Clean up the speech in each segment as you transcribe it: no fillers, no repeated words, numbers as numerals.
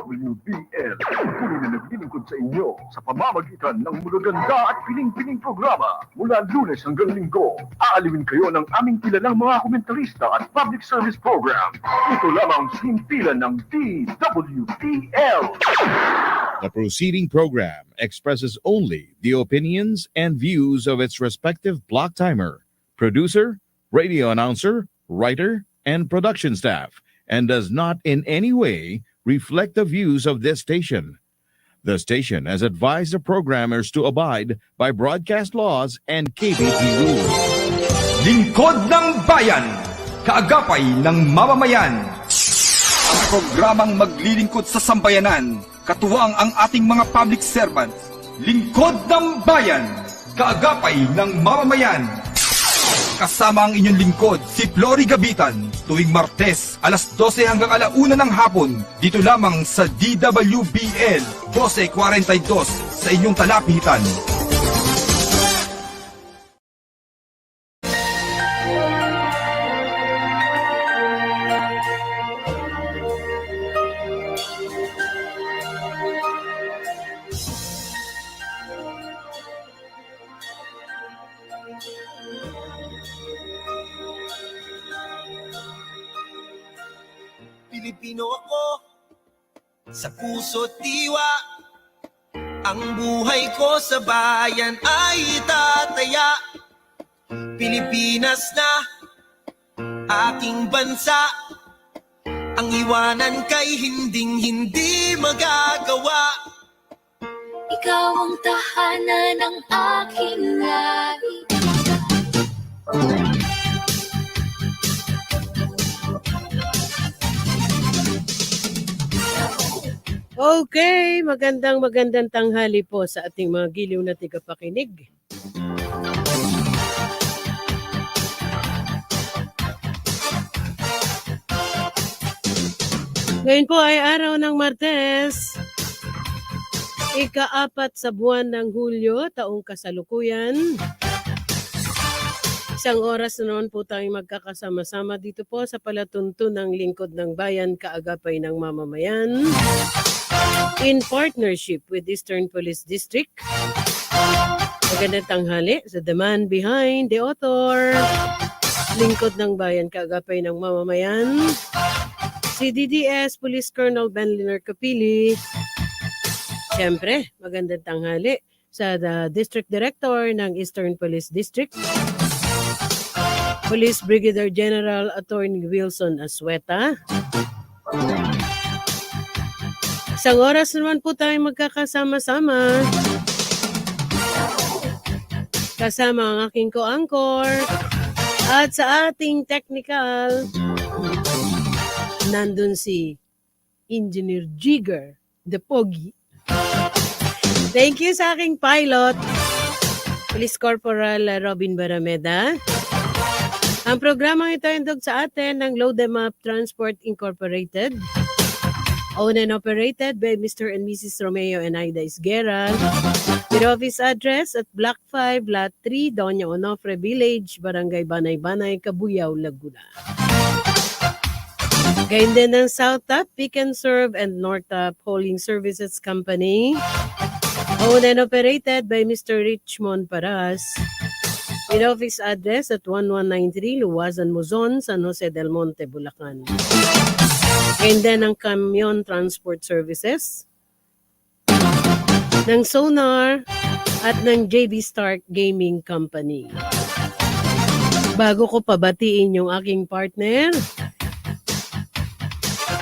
WBL. Tuloy na naglilingkod sa inyo sa pamamagitan ng magaganda at piling-piling programa mula Lunes hanggang Linggo. Aalawin kayo ng aming kilalang mga komentarista at public service program. Ito lamang sa himpilan ng DWBL. The proceeding program expresses only the opinions and views of its respective block timer, producer, radio announcer, writer, and production staff, and does not in any way reflect the views of this station. The station has advised the programmers to abide by broadcast laws and KBP rules. Lingkod ng Bayan, kaagapay ng mamamayan. Ang programang maglilingkod sa sambayanan, katuwang ang ating mga public servants. Lingkod ng Bayan, kaagapay ng mamamayan. Kasama ang inyong lingkod, si Flory Gabitan, tuwing Martes, alas 12 hanggang alauna ng hapon, dito lamang sa DWBL 1242 sa inyong talapitan. Pilipino ako, sa puso't diwa. Ang buhay ko sa bayan ay tataya. Pilipinas na, aking bansa. Ang iwanan kay hinding-hindi magagawa. Ikaw ang tahanan ng aking lahi. Okay, magandang tanghali po sa ating mga giliw na tigapakinig. Ngayon po ay araw ng Martes, ika-4 sa buwan ng Hulyo, taong kasalukuyan. Isang oras na noon po tayong magkakasama-sama dito po sa palatunto ng Lingkod ng Bayan, kaagapay ng mamamayan. In partnership with Eastern Police District. Magandang tanghali sa the man behind the author. Lingkod ng Bayan, kaagapay ng mamamayan. Si DDS Police Colonel Benliner Capili. Siyempre, magandang tanghali sa the District Director ng Eastern Police District. Police Brigadier General Attorney Wilson Asueta. Isang oras naman po tayong magkakasama-sama. Kasama ang aking co-anchor. At sa ating technical, nandun si Engineer Jigger, the Pogi. Thank you sa aking pilot, Police Corporal Robin Barameda. Ang programang ito ay indog sa atin ng Load Them Up Transport Incorporated. Owned and operated by Mr. and Mrs. Romeo and Aida Isguera. With office address at Block 5, Lot 3, Doña Onofre Village, Barangay Banay-Banay, Cabuyao, Laguna. Gayun din ng South Top, Pick and Serve and North Top Hauling Services Company. Owned and operated by Mr. Richmond Paras. With office address at 1193 Luwazan, Muzon, San Jose del Monte, Bulacan. And then ang Camion Transport Services ng Sonar at ng JB Stark Gaming Company. Bago ko pabatiin yung aking partner,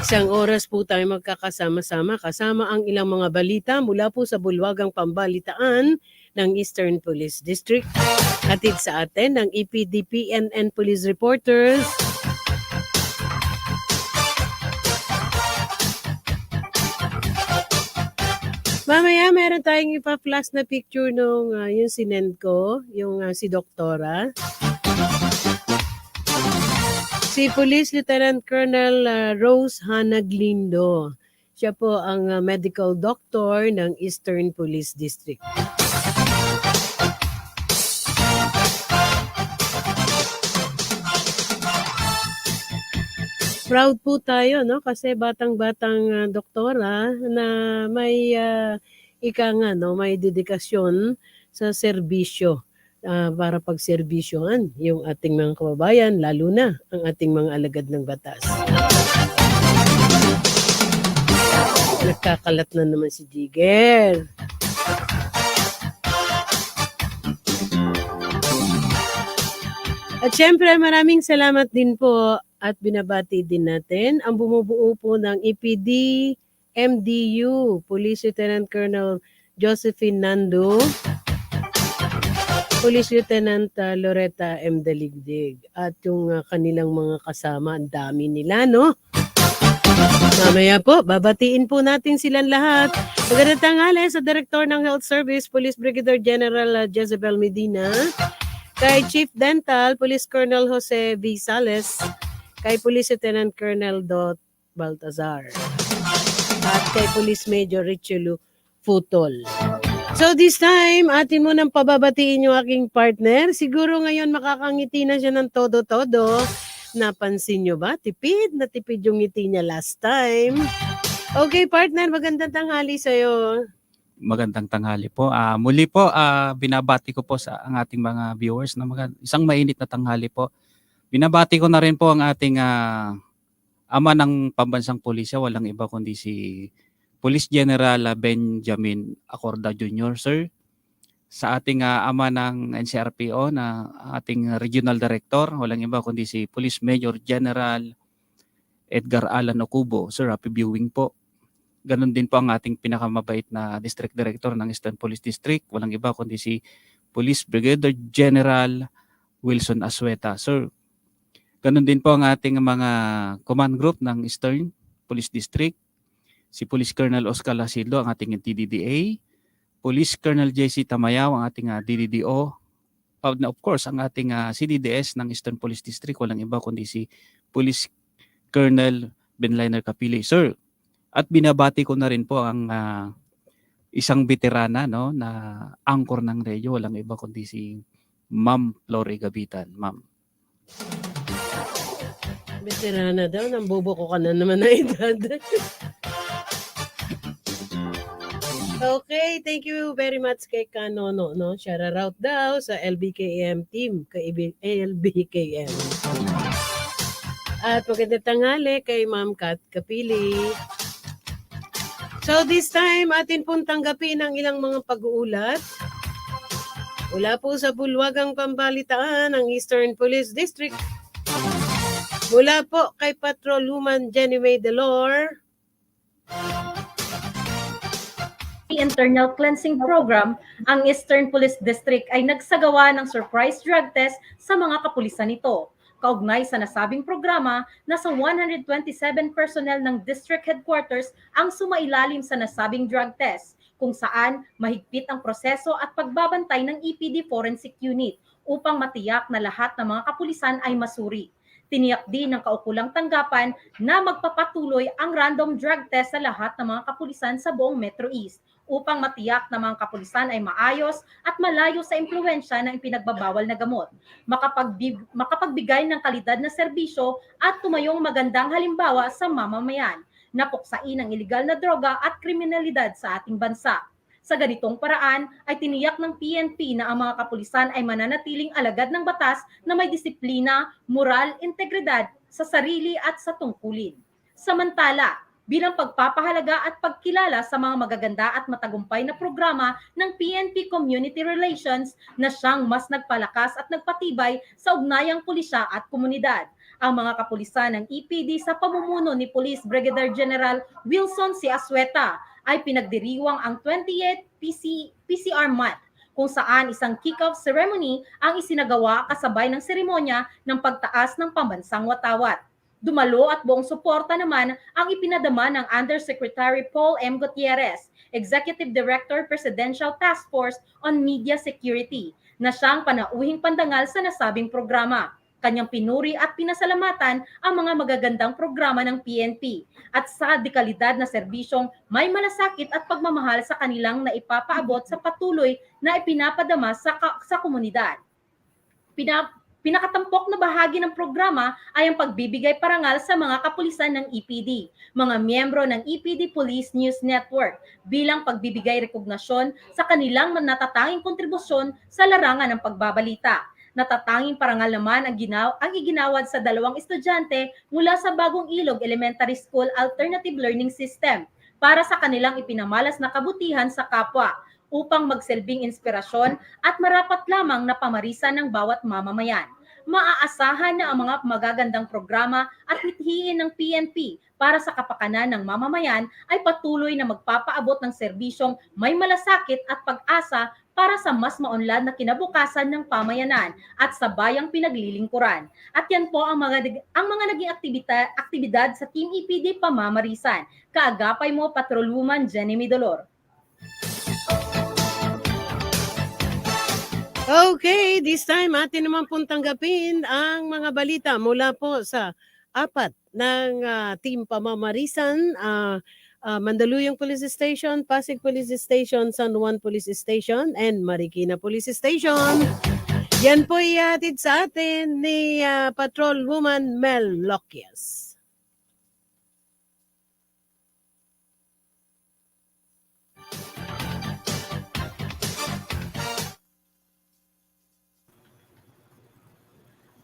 isang oras po tayo magkakasama-sama kasama ang ilang mga balita mula po sa bulwagang pambalitaan ng Eastern Police District. Hatid sa atin ng EPD, PNN Police Reporters. Mamaya meron tayong ipa-flash na picture nung yung sinend ko, yung si Doktora. Si Police Lieutenant Colonel Rose Hanaglindo. Siya po ang medical doctor ng Eastern Police District. Proud po tayo, no? Kasi batang-batang doktora na may ika nga, no? May dedikasyon sa serbisyo para pagserbisyohan yung ating mga kababayan, lalo na ang ating mga alagad ng batas. Nagkakalat na naman si Jigger. At syempre, maraming salamat din po at binabati din natin ang bumubuo po ng EPD MDU, Police Lieutenant Colonel Josephine Nando, Police Lieutenant Loretta M. Daligdig, at yung kanilang mga kasama, ang dami nila, no? Mamaya po, babatiin po natin silang lahat. Magandang tanghali sa Director ng Health Service, Police Brigadier General Jezebel Medina, kay Chief Dental, Police Colonel Jose V. Sales, kay Police Lieutenant Colonel Dot Baltazar, at kay Police Major Richelu Futol. So this time, atin mo nang pababatiin yung aking partner. Siguro ngayon makakangiti na siya ng todo-todo. Napansin nyo ba? Tipid na tipid yung ngiti niya last time. Okay, partner, magandang tanghali sa'yo. Magandang tanghali po. Muli po, binabati ko po sa ang ating mga viewers na isang mainit na tanghali po. Binabati ko na rin po ang ating ama ng pambansang pulisya, walang iba kundi si Police General Benjamin Acorda Jr., sir. Sa ating ama ng NCRPO na ating Regional Director, walang iba kundi si Police Major General Edgar Alan Ocubo. Sir, happy viewing po. Ganon din po ang ating pinakamabait na District Director ng Eastern Police District. Walang iba kundi si Police Brigadier General Wilson Asueta. Sir, ganon din po ang ating mga command group ng Eastern Police District. Si Police Colonel Oscar Lasildo, ang ating TDDA. Police Colonel JC Tamayaw, ang ating DDDO. Of course, ang ating CDDS ng Eastern Police District. Walang iba kundi si Police Colonel Benliner Capili. Sir, at binabati ko na rin po ang isang veterana, no, na anchor ng radyo, walang iba kundi si Ma'am Flory Gabitan. Ma'am. Veterana daw, nambobo ko ka na naman na edad. Okay, thank you very much kay Kanono, no? Shout out daw sa LBKM team, kay LBKM. At magandang tanghali kay Ma'am Kat Kapili. So this time, atin pong tanggapin ang ilang mga pag-uulat. Mula po sa Bulwagang Pambalitaan ng Eastern Police District. Mula po kay Patrolwoman Jenny May Delor. Internal cleansing program, ang Eastern Police District ay nagsagawa ng surprise drug test sa mga kapulisan nito. Kaugnay sa nasabing programa, nasa 127 personnel ng district headquarters ang sumailalim sa nasabing drug test, kung saan mahigpit ang proseso at pagbabantay ng EPD Forensic Unit upang matiyak na lahat ng mga kapulisan ay masuri. Tiniyak din ng kaukulang tanggapan na magpapatuloy ang random drug test sa lahat ng mga kapulisan sa buong Metro East upang matiyak na mga kapulisan ay maayos at malayo sa impluwensya ng ipinagbabawal na gamot, makapagbigay ng kalidad na serbisyo at tumayong magandang halimbawa sa mamamayan, napuksain ang iligal na droga at kriminalidad sa ating bansa. Sa ganitong paraan ay tiniyak ng PNP na ang mga kapulisan ay mananatiling alagad ng batas na may disiplina, moral, integridad sa sarili at sa tungkulin. Samantala, bilang pagpapahalaga at pagkilala sa mga magaganda at matagumpay na programa ng PNP Community Relations na siyang mas nagpalakas at nagpatibay sa ugnayang pulisya at komunidad. Ang mga kapulisan ng EPD sa pamumuno ni Police Brigadier General Wilson C. Asueta ay pinagdiriwang ang 28th PCR Month, kung saan isang kick-off ceremony ang isinagawa kasabay ng seremonya ng pagtaas ng pambansang watawat. Dumalo at buong suporta naman ang ipinadama ng Undersecretary Paul M. Gutierrez, Executive Director Presidential Task Force on Media Security, na siyang panauhing pandangal sa nasabing programa. Kanyang pinuri at pinasalamatan ang mga magagandang programa ng PNP at sa dekalidad na serbisyong may malasakit at pagmamahal sa kanilang naipapaabot sa patuloy na ipinapadama sa komunidad. Pinakatampok na bahagi ng programa ay ang pagbibigay parangal sa mga kapulisan ng EPD, mga miyembro ng EPD Police News Network, bilang pagbibigay rekognasyon sa kanilang natatanging kontribusyon sa larangan ng pagbabalita. Natatanging parangal naman ang iginawad sa 2 estudyante mula sa Bagong Ilog Elementary School Alternative Learning System para sa kanilang ipinamalas na kabutihan sa kapwa, upang magsilbing inspirasyon at marapat lamang na pamarisan ng bawat mamamayan. Maaasahan na ang mga magagandang programa at mithiin ng PNP para sa kapakanan ng mamamayan ay patuloy na magpapaabot ng serbisyong may malasakit at pag-asa para sa mas maunlad na kinabukasan ng pamayanan at sa bayang pinaglilingkuran. At yan po ang mga naging aktibidad sa Team EPD Pamamarisan. Kaagapay mo, Patrolwoman Jenny Midolor. Okay, this time atin naman pong tanggapin ang mga balita mula po sa 4 ng Team Pamamarisan, Mandaluyong Police Station, Pasig Police Station, San Juan Police Station, and Marikina Police Station. Yan po ihatid sa atin ni Patrolwoman Mel Loquias.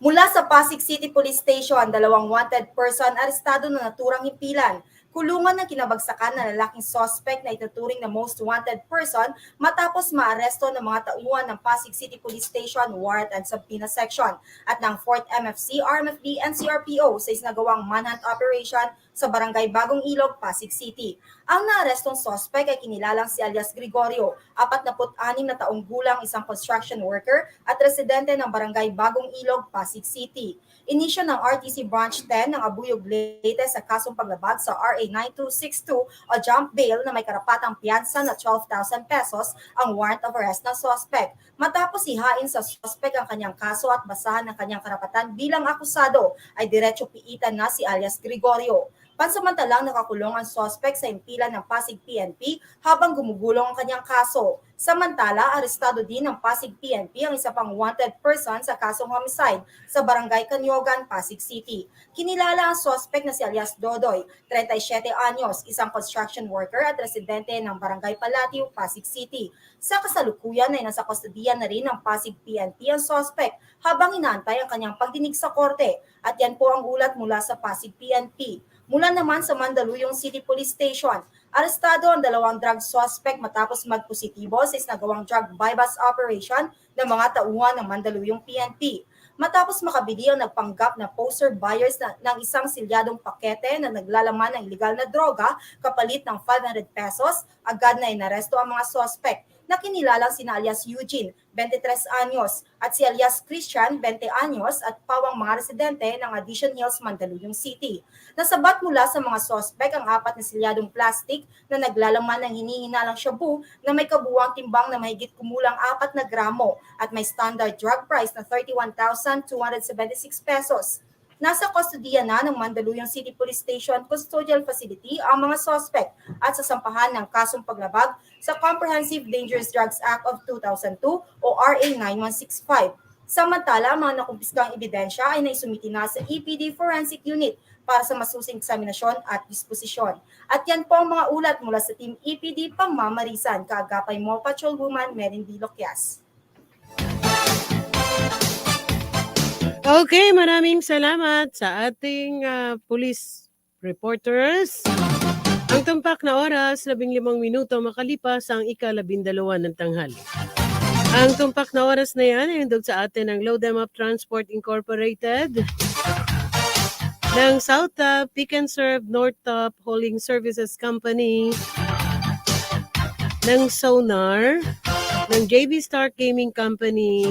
Mula sa Pasig City Police Station, 2 wanted person arestado na naturang himpilan. Kulungan ng kinabagsakan na lalaking suspect na ituturing na most wanted person matapos maaresto ng mga tauhan ng Pasig City Police Station Warrant and Subpoena Section at ng 4th MFC, RMFD, and CRPO sa isinagawang manhunt operation sa Barangay Bagong Ilog, Pasig City. Ang naarestong suspect ay kinilalang si alias Gregorio, 46 na taong gulang, isang construction worker at residente ng Barangay Bagong Ilog, Pasig City. Inisyo ng RTC Branch 10 ng Abuyog Leyte sa kasong paglabag sa RA 9262 o jump bail na may karapatang piyansa na 12,000 pesos ang warrant of arrest ng suspect. Matapos ihain sa suspect ang kanyang kaso at basahan ng kanyang karapatan bilang akusado, ay diretso piitan na si alias Gregorio. Pansamantalang nakakulong ang suspect sa impilan ng Pasig PNP habang gumugulong ang kanyang kaso. Samantala, arestado din ng Pasig PNP ang isa pang wanted person sa kasong homicide sa Barangay Kanyogan, Pasig City. Kinilala ang suspect na si alias Dodoy, 37 anyos, isang construction worker at residente ng Barangay Palatio, Pasig City. Sa kasalukuyan ay nasa kustodiya na rin ng Pasig PNP ang suspect habang inaantay ang kanyang pagdinig sa korte. At yan po ang ulat mula sa Pasig PNP. Mula naman sa Mandaluyong City Police Station, arestado ang 2 drug suspect matapos magpositibo sa isinagawang drug bypass operation ng mga tauhan ng Mandaluyong PNP. Matapos makabili ang nagpanggap na poster buyers ng isang silyadong pakete na naglalaman ng ilegal na droga kapalit ng 500 pesos, agad na inaresto ang mga suspect na kinilalang sina alias Eugene, 23 anyos, at si alias Christian, 20 anyos, at pawang mga residente ng Addition Hills, Mandaluyong City. Nasabat mula sa mga suspect ang 4 na silyadong plastic na naglalaman ng hinihinalang shabu na may kabuwang timbang na mahigit kumulang 4 na gramo at may standard drug price na 31,276 pesos. Nasa kustodiya na ng Mandaluyong City Police Station Custodial Facility ang mga suspect at sasampahan ng kasong paglabag sa Comprehensive Dangerous Drugs Act of 2002 o RA 9165. Samantala, mga nakumpiskang ebidensya ay naisumiti na sa EPD Forensic Unit para sa masusing eksaminasyon at disposisyon. At yan po ang mga ulat mula sa Team EPD Pamamarisan. Kaagapay mo, Patrolwoman Merin D. Loquias. Okay, maraming salamat sa ating police reporters. Ang tumpak na oras, 15 minuto makalipas ang ika-12 ng tanghali. Ang tumpak na oras na yan ay hindog sa atin ng Load Them Up Transport Incorporated, ng South Top, Pick and Serve, North Top Hauling Services Company, ng Sonar, ng JB Star Gaming Company,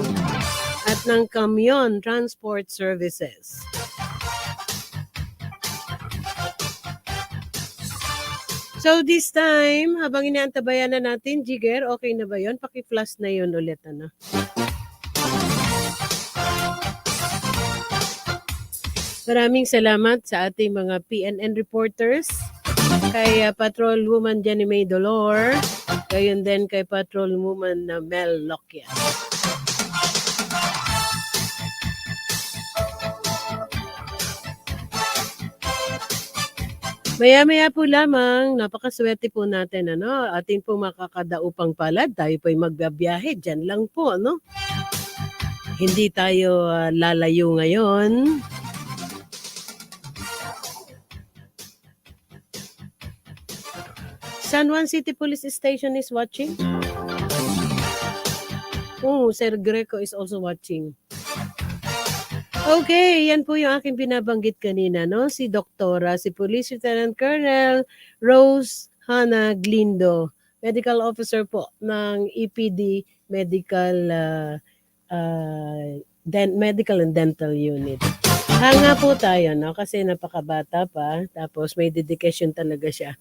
at ng Camion Transport Services. So this time, habang inaantabayan na natin, Jigger, okay na ba yun? Paki-flash na yun ulit, ano? Maraming salamat sa ating mga PNN reporters, kay Patrolwoman Jenny May Dolor, gayon din kay Patrolwoman Mel Loquias. Maya-maya po lamang, napakaswerte po natin, ano? Ating po makakadaupang palad, tayo po'y magbabiyahe, dyan lang po, ano? Hindi tayo lalayo ngayon. San Juan City Police Station is watching. Oh, Sir Greco is also watching. Okay, yan po yung aking binabanggit kanina, no? Si Doktora, si Police Lieutenant Colonel Rose Hannah Glindo, Medical Officer po ng EPD Medical Medical and Dental Unit. Hanga po tayo, no? Kasi napakabata pa, tapos may dedication talaga siya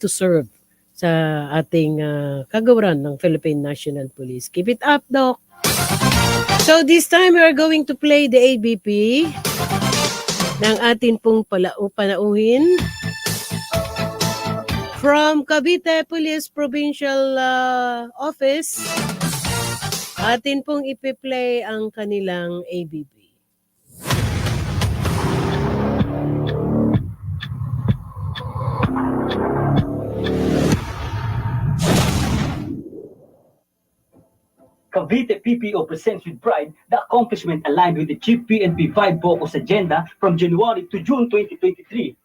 to serve sa ating kagawaran ng Philippine National Police. Keep it up, Doc! So this time we are going to play the ABP ng atin pong panauhin from Cavite Police Provincial Office. Atin pong ipi-play ang kanilang ABP. Cavite PPO presents with pride the accomplishment aligned with the Chief PNP 5 Focus Agenda from January to June 2023.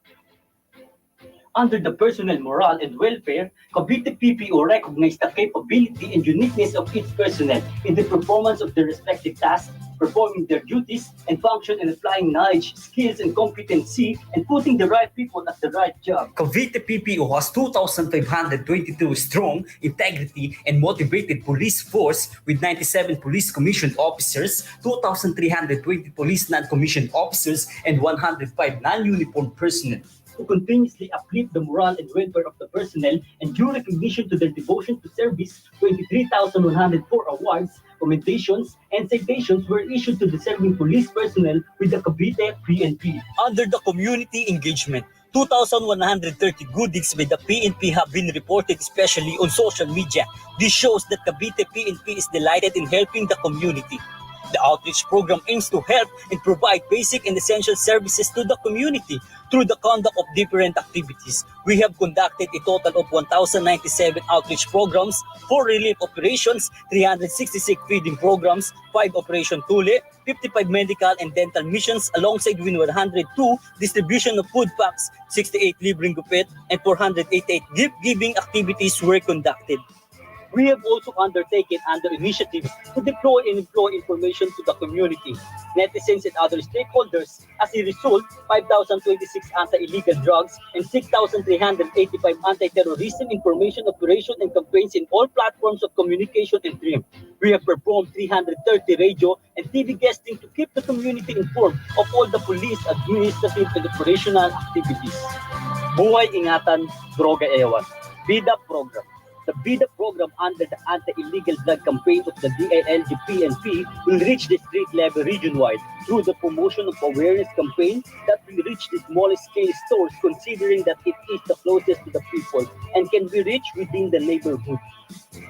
Under the personnel morale and welfare, Cavite PPO recognized the capability and uniqueness of its personnel in the performance of their respective tasks, performing their duties and function and applying knowledge, skills, and competency and putting the right people at the right job. Cavite PPO has 2,522 strong, integrity, and motivated police force with 97 police commissioned officers, 2,320 police non-commissioned officers, and 105 non-uniformed personnel. To continuously uplift the morale and welfare of the personnel and due recognition to their devotion to service, 23,104 awards, commendations, and citations were issued to deserving police personnel with the Cavite PNP. Under the community engagement, 2,130 goodies by the PNP have been reported, especially on social media. This shows that Cavite PNP is delighted in helping the community. The outreach program aims to help and provide basic and essential services to the community through the conduct of different activities. We have conducted a total of 1,097 outreach programs, 4 relief operations, 366 feeding programs, 5 Operation Tule, 55 medical and dental missions, alongside with 102 distribution of food packs, 68 libreng gupit, and 488 gift-giving activities were conducted. We have also undertaken under initiatives to deploy and employ information to the community, netizens, and other stakeholders. As a result, 5,026 anti-illegal drugs and 6,385 anti-terrorism information operation and campaigns in all platforms of communication and TRIM. We have performed 330 radio and TV guesting to keep the community informed of all the police, administrative, and operational activities. Buhay Ingatan, Droga Ewan. BIDA Program. The BIDA program under the anti-illegal drug campaign of the DILG-PNP will reach the street level region-wide through the promotion of awareness campaign that will reach the smallest scale stores, considering that it is the closest to the people and can be reached within the neighborhood.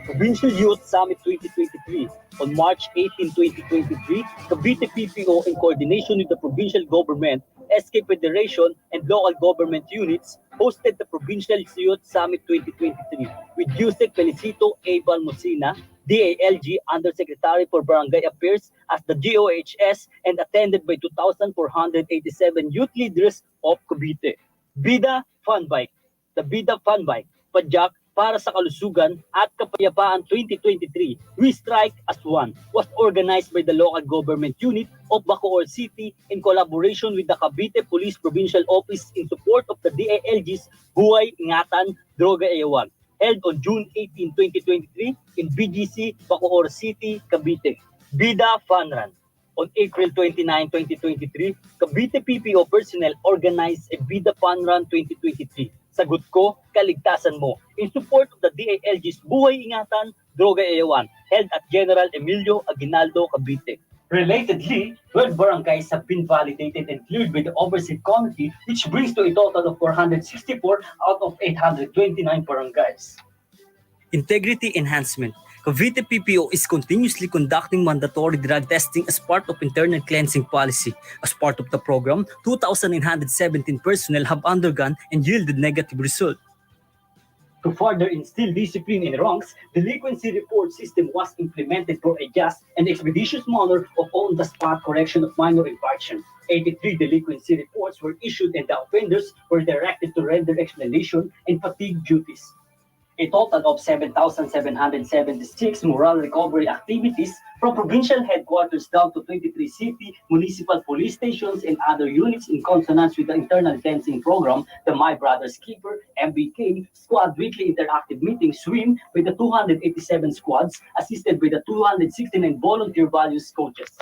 Provincial Youth Summit 2023. On March 18, 2023, Cavite PPO in coordination with the provincial government, SK Federation, and local government units hosted the Provincial Youth Summit 2023 with Yusek Felicito A. Balmosina, DILG Undersecretary for Barangay Affairs as the GOHS, and attended by 2,487 youth leaders of Cavite. BIDA Fun Bike. The BIDA Fun Bike, Padyak para sa Kalusugan at Kapayapaan 2023, We Strike as One, was organized by the local government unit of Bacoor City in collaboration with the Cavite Police Provincial Office in support of the DILG's Buhay Ingatan, Droga Ewan, held on June 18, 2023 in BGC, Bacoor City, Cavite. BIDA Fun Run. On April 29, 2023, Cavite PPO personnel organized a BIDA Fun Run 2023. Sagot ko, kaligtasan mo. In support of the DILG's Buhay Ingatan, Droga Ewan, held at General Emilio Aguinaldo, Cavite. Relatedly, 12 barangays have been validated and cleared by the Oversight Committee, which brings to a total of 464 out of 829 barangays. Integrity enhancement. Cavite PPO is continuously conducting mandatory drug testing as part of internal cleansing policy. As part of the program, 2,917 personnel have undergone and yielded negative results. To further instill discipline in ranks, delinquency report system was implemented for a just and expeditious manner of on-the-spot correction of minor infractions. 83 delinquency reports were issued and the offenders were directed to render explanation and fatigue duties. A total of 7,776 moral recovery activities from provincial headquarters down to 23 city, municipal police stations, and other units in consonance with the internal cleansing program, the My Brothers Keeper, MBK, Squad Weekly Interactive Meeting SWIM with the 287 squads assisted by the 269 volunteer values coaches.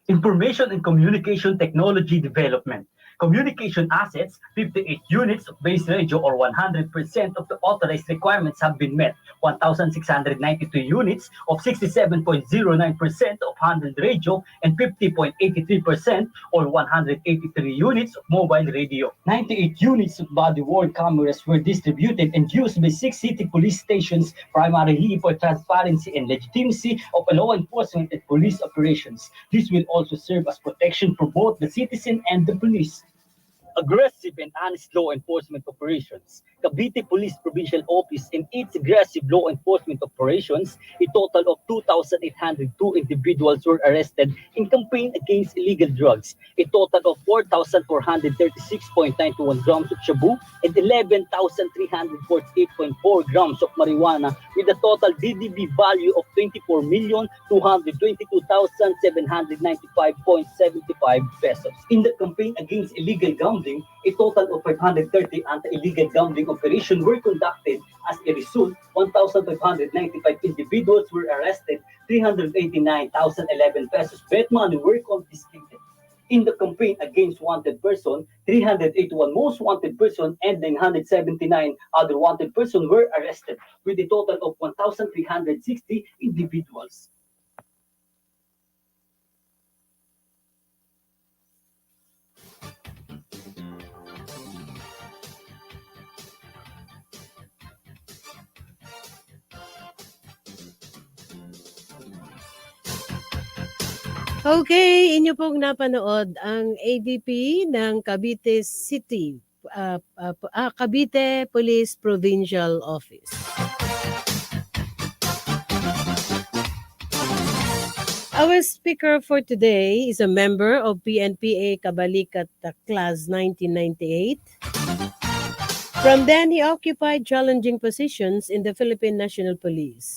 Information and Communication Technology Development. Communication assets, 58 units of base radio or 100% of the authorized requirements have been met. 1,692 units of 67.09% of handled radio and 50.83% or 183 units of mobile radio. 98 units of body-worn cameras were distributed and used by 6 city police stations primarily for transparency and legitimacy of law enforcement and police operations. This will also serve as protection for both the citizen and the police. Aggressive and honest law enforcement operations. Cavite Police Provincial Office and its aggressive law enforcement operations, a total of 2,802 individuals were arrested in campaign against illegal drugs. A total of 4,436.91 grams of shabu and 11,348.4 grams of marijuana with a total DDB value of 24,222,795.75 pesos. In the campaign against illegal gambling, a total of 530 anti-illegal gambling operations were conducted. As a result, 1,595 individuals were arrested, 389,011 pesos bet money were confiscated. In the campaign against wanted person, 381 most wanted person and 979 other wanted person were arrested, with a total of 1,360 individuals. Okay, inyo pong napanood ang AVP ng Cavite City, Cavite Police Provincial Office. Our speaker for today is a member of PNPA Kabalikat Class 1998. From then, he occupied challenging positions in the Philippine National Police.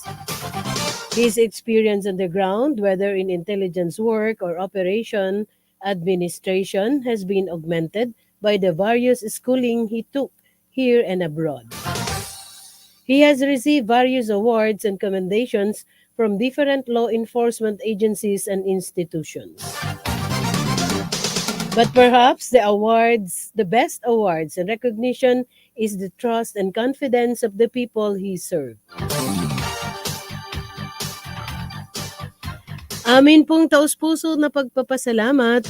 His experience on the ground, whether in intelligence work or operation administration, has been augmented by the various schooling he took here and abroad. He has received various awards and commendations from different law enforcement agencies and institutions. But perhaps the best awards and recognition is the trust and confidence of the people he served. Amin pong taus-puso na pagpapasalamat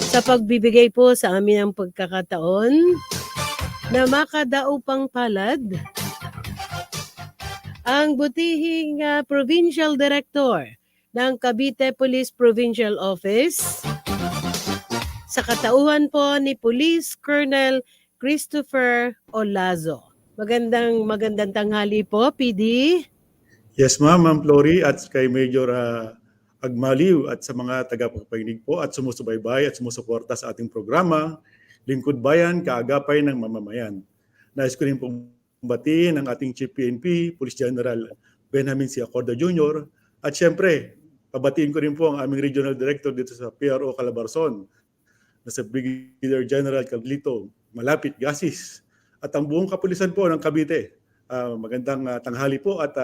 sa pagbibigay po sa amin ng pagkakataon na makadaupang palad ang butihing Provincial Director ng Cavite Police Provincial Office sa katauhan po ni Police Colonel Christopher Olazo. Magandang tanghali po, PD. Yes, Ma'am Flori, at kay Major Agmaliw at sa mga tagapagpakinig po at sumusubaybay at sumusuporta sa ating programa, Lingkod Bayan, Kaagapay ng Mamamayan. Nais ko rin pong batiin ang ating Chief PNP, Police General Benjamin C. Acorda Jr. At syempre, pabatiin ko rin po ang aming Regional Director dito sa PRO Calabarzon, na sa Brigadier General Carlito Malapit Gasis, at ang buong kapulisan po ng Cavite. Magandang tanghali po at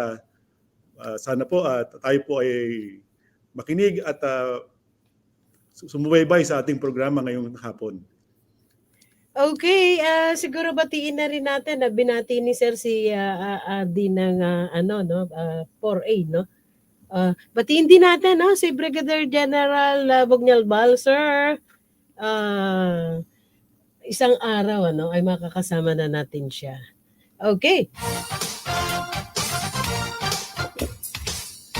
sana po tayo po ay makinig at sumubaybay sa ating programa ngayong hapon. Okay, siguro batiin na rin natin na binati ni Sir si Adi ng 4A, no? Batiin din natin si Brigadier General Bugnyal Bal, sir. Isang araw ay makakasama na natin siya. Okay.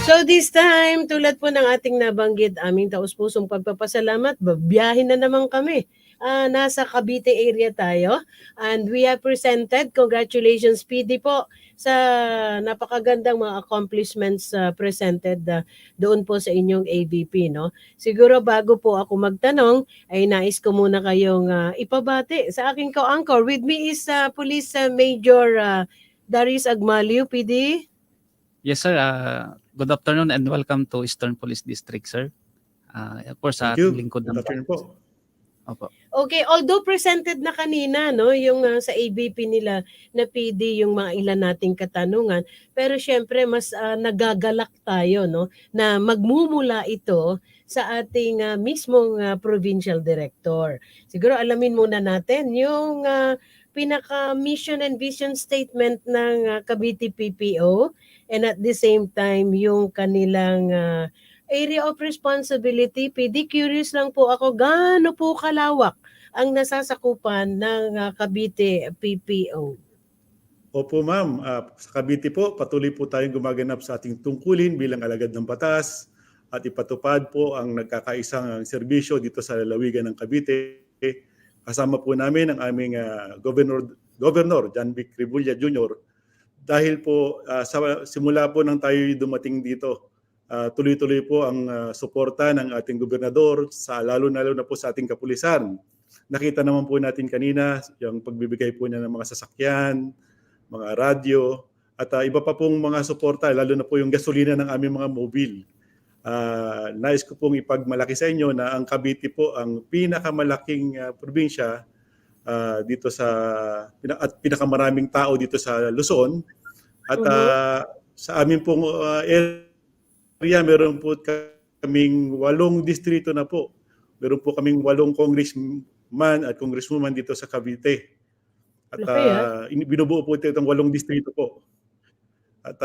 So this time, tulad po ng ating nabanggit, aming taus-pusong pagpapasalamat, babiyahin na naman kami. Nasa Cavite area tayo and we have presented, congratulations PD po sa napakagandang mga accomplishments presented doon po sa inyong ABP. No? Siguro bago po ako magtanong, ay nais ko muna kayong ipabati sa aking co-anchor. With me is Police Major Darius Agmaliu, PD. Yes, sir. Good afternoon and welcome to Eastern Police District, sir. Of course, sa Thank you. ating lingkod ng Good afternoon po. Opo. Okay, although presented na kanina no, yung sa ABP nila na PD yung mga ilan nating katanungan, pero syempre mas nagagalak tayo no na magmumula ito sa ating mismong provincial director. Siguro alamin muna natin yung pinaka mission and vision statement ng Cavite PPO and at the same time yung kanilang area of responsibility. PD, curious lang po ako, gaano po kalawak ang nasasakupan ng Cavite PPO? Opo ma'am, sa Cavite po, patuloy po tayong gumaganap sa ating tungkulin bilang alagad ng batas at ipatupad po ang nagkakaisang serbisyo dito sa lalawigan ng Cavite. Kasama po namin ang aming Governor John Vic Rebulla Jr. Dahil po sa simula po nang tayo dumating dito, tuloy-tuloy po ang suporta ng ating gobernador sa lalo na po sa ating kapulisan. Nakita naman po natin kanina yung pagbibigay po niya ng mga sasakyan, mga radyo, at iba pa pong mga suporta, lalo na po yung gasolina ng aming mga mobile. Nais ko pong ipagmalaki sa inyo na ang Cavite po ang pinakamalaking probinsya dito at pinakamaraming tao dito sa Luzon. At sa amin pong area, meron po kaming 8 distrito na po. Meron po kaming 8 congressman at congresswoman dito sa Cavite. At binubuo po ito itong 8 distrito po. At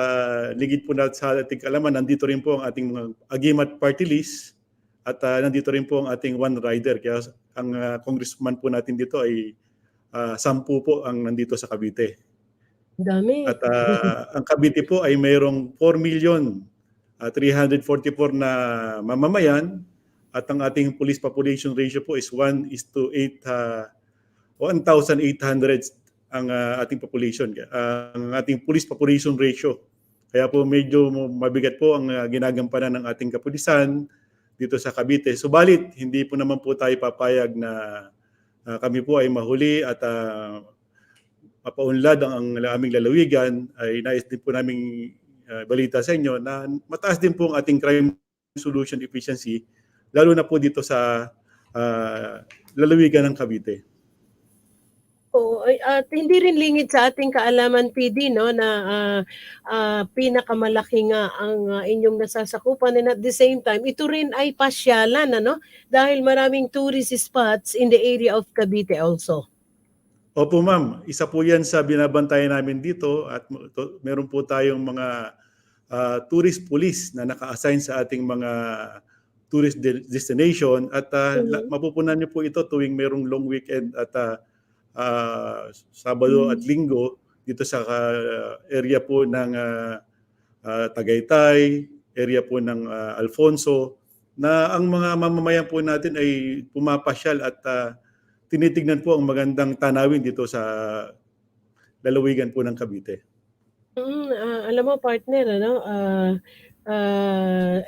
ligid po na sa ating kalaman, nandito rin po ang ating mga agimat party list at nandito rin po ang ating one rider. Kaya ang congressman po natin dito ay 10 po ang nandito sa Cavite. Dami. At ang Cavite po ay mayroong 4,344 na mamamayan at ang ating police population ratio po is 1:1,800 ang ating population. Ang ating police population ratio. Kaya po medyo mabigat po ang ginagampanan ng ating kapulisan dito sa Cavite. Subalit, hindi po naman po tayo papayag na kami po ay mahuli at mapaunlad ang aming lalawigan. Ay nais din po naming balita sa inyo na mataas din po ang ating crime solution efficiency, lalo na po dito sa lalawigan ng Cavite. At hindi rin lingid sa ating kaalaman PD no na pinakamalaki nga ang inyong nasasakupan and at the same time ito rin ay pasyalan ano dahil maraming tourist spots in the area of Cavite also. Opo ma'am, isa po yan sa binabantayan namin dito at meron po tayong mga tourist police na naka-assign sa ating mga tourist destination at mapupunan niyo po ito tuwing merong long weekend at Sabado at Linggo dito sa area po ng Tagaytay, area po ng Alfonso na ang mga mamamayan po natin ay pumapasyal at tinitignan po ang magandang tanawin dito sa lalawigan po ng Cavite. Alam mo partner ano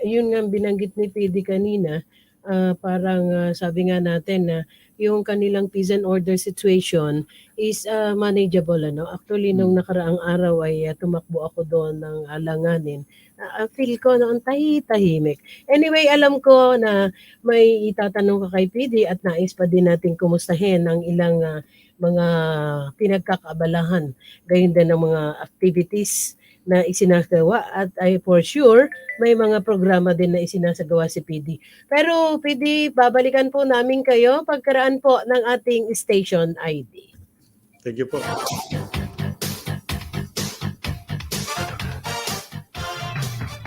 yun nga binanggit ni PD kanina parang sabi nga natin na yung kanilang peace and order situation is manageable ano. Actually nung nakaraang araw ay tumakbo ako doon ng alanganin. Feel ko noon tahimik. Anyway, alam ko na may itatanong ka kay PD at nais pa din natin kumustahin ang ilang mga pinagkakaabalahan. Gayon din ng mga activities na isinagawa at ay for sure may mga programa din na isinasagawa si PD. Pero PD, babalikan po namin kayo pagkaraan po ng ating station ID. Thank you po.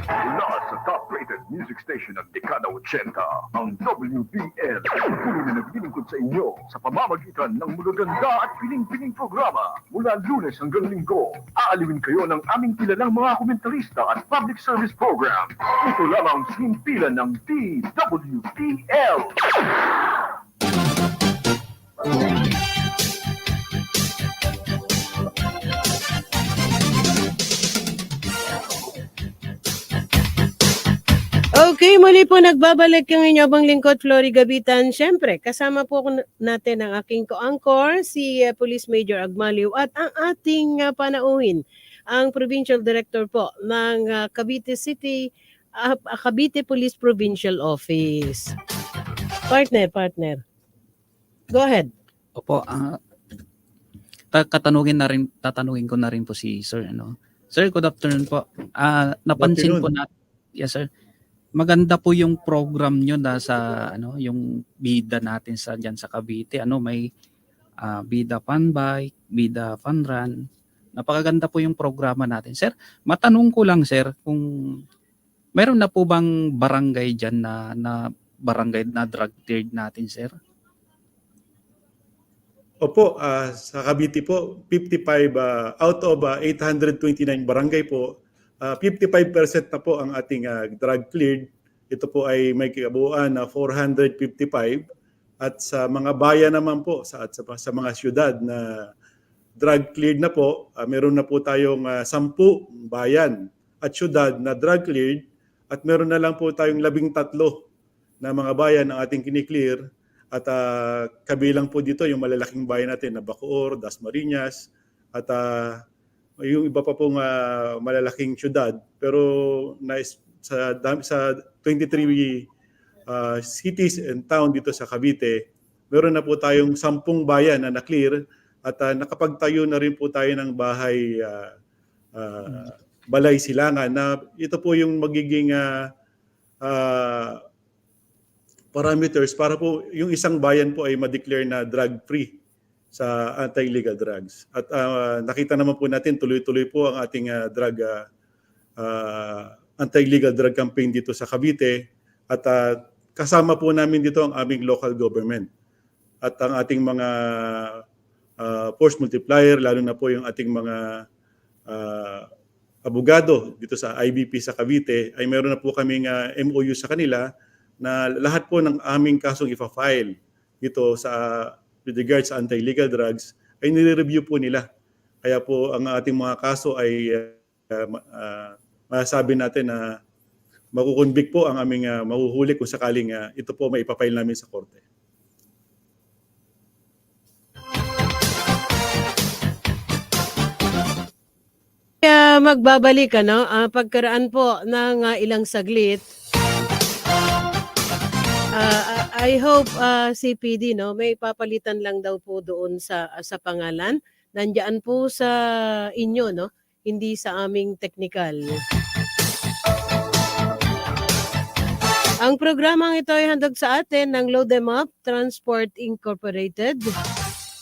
Mula sa Top United Music Station ng dekada 80, ang WPL. Patuloy na naglilingkod sa inyo sa pamamagitan ng magaganda at piling-piling programa mula Lunes hanggang Linggo. Aalawin kayo ng aming kilalang mga komentarista at public service program. Ito lamang sa himpilan ng TWPL. Okay, muli po nagbabalik yung inyong abang lingkod, Flory Gavitan. Siyempre, kasama po natin ang aking co-anchor, si Police Major Agmaliw, at ang ating panauhin, ang Provincial Director po ng Cavite City, Cavite Police Provincial Office. Partner. Go ahead. Opo, tatanungin ko na rin po si Sir. Sir, good afternoon po. Napansin po natin, yes sir, maganda po yung program nyo na sa yung bida natin diyan sa Cavite. May bida fun bike, bida fun run. Napakaganda po yung programa natin. Sir, matanong ko lang sir, kung meron na po bang barangay diyan na barangay na drug cleared natin, sir? Opo, sa Cavite po, 55 out of 829 barangay po, 55% na po ang ating drug cleared. Ito po ay may kabuuan na 455. At sa mga bayan naman po, sa mga syudad na drug cleared na po, meron na po tayong 10 bayan at syudad na drug cleared. At meron na lang po tayong 13 na mga bayan ang ating kiniklear. At kabilang po dito yung malalaking bayan natin na Bacoor, Dasmariñas, at yung iba pa pong malalaking syudad. Pero sa 23 cities and town dito sa Cavite, meron na po tayong 10 bayan na na-clear at nakapagtayo na rin po tayo ng bahay balay silangan na ito po yung magiging parameters para po yung isang bayan po ay ma-declare na drug-free sa anti-illegal drugs. At nakita naman po natin tuloy-tuloy po ang ating anti-illegal drug campaign dito sa Cavite at kasama po namin dito ang aming local government at ang ating mga force multiplier, lalo na po yung ating mga abogado dito sa IBP sa Cavite ay meron na po kaming MOU sa kanila na lahat po ng aming kasong ipa-file dito sa with regards sa anti-illegal drugs ay nire-review po nila. Kaya po ang ating mga kaso ay masasabi natin na makukonvict po ang aming mahuhuli kung sakaling ito po may ipapile namin sa korte. Kaya magbabalik pagkaraan po ng ilang saglit. I hope CPD may papalitan lang daw po doon sa pangalan. Nandiyan po sa inyo hindi sa aming technical. Ang programang ito ay handog sa atin ng Load Them Up Transport Incorporated,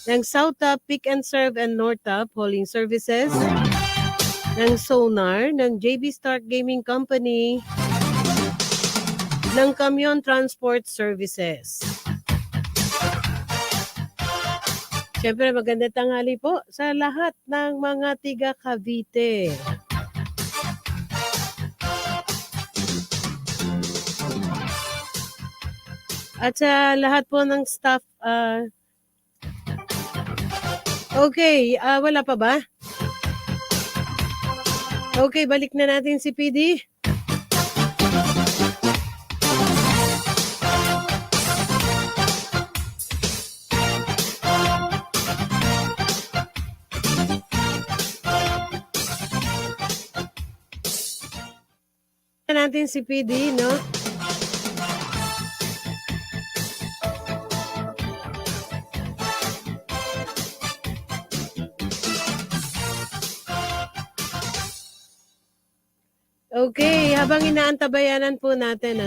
ng South-Up Pick and Serve and North-Up Hauling Services, ng Sonar, ng JB Start Gaming Company, ng Camion Transport Services. Siyempre, magandang tanghali po sa lahat ng mga tiga Cavite. At sa lahat po ng staff. Okay, wala pa ba? Okay, balik na natin si PD. Natin si PD, Okay, habang inaantabayanan po natin,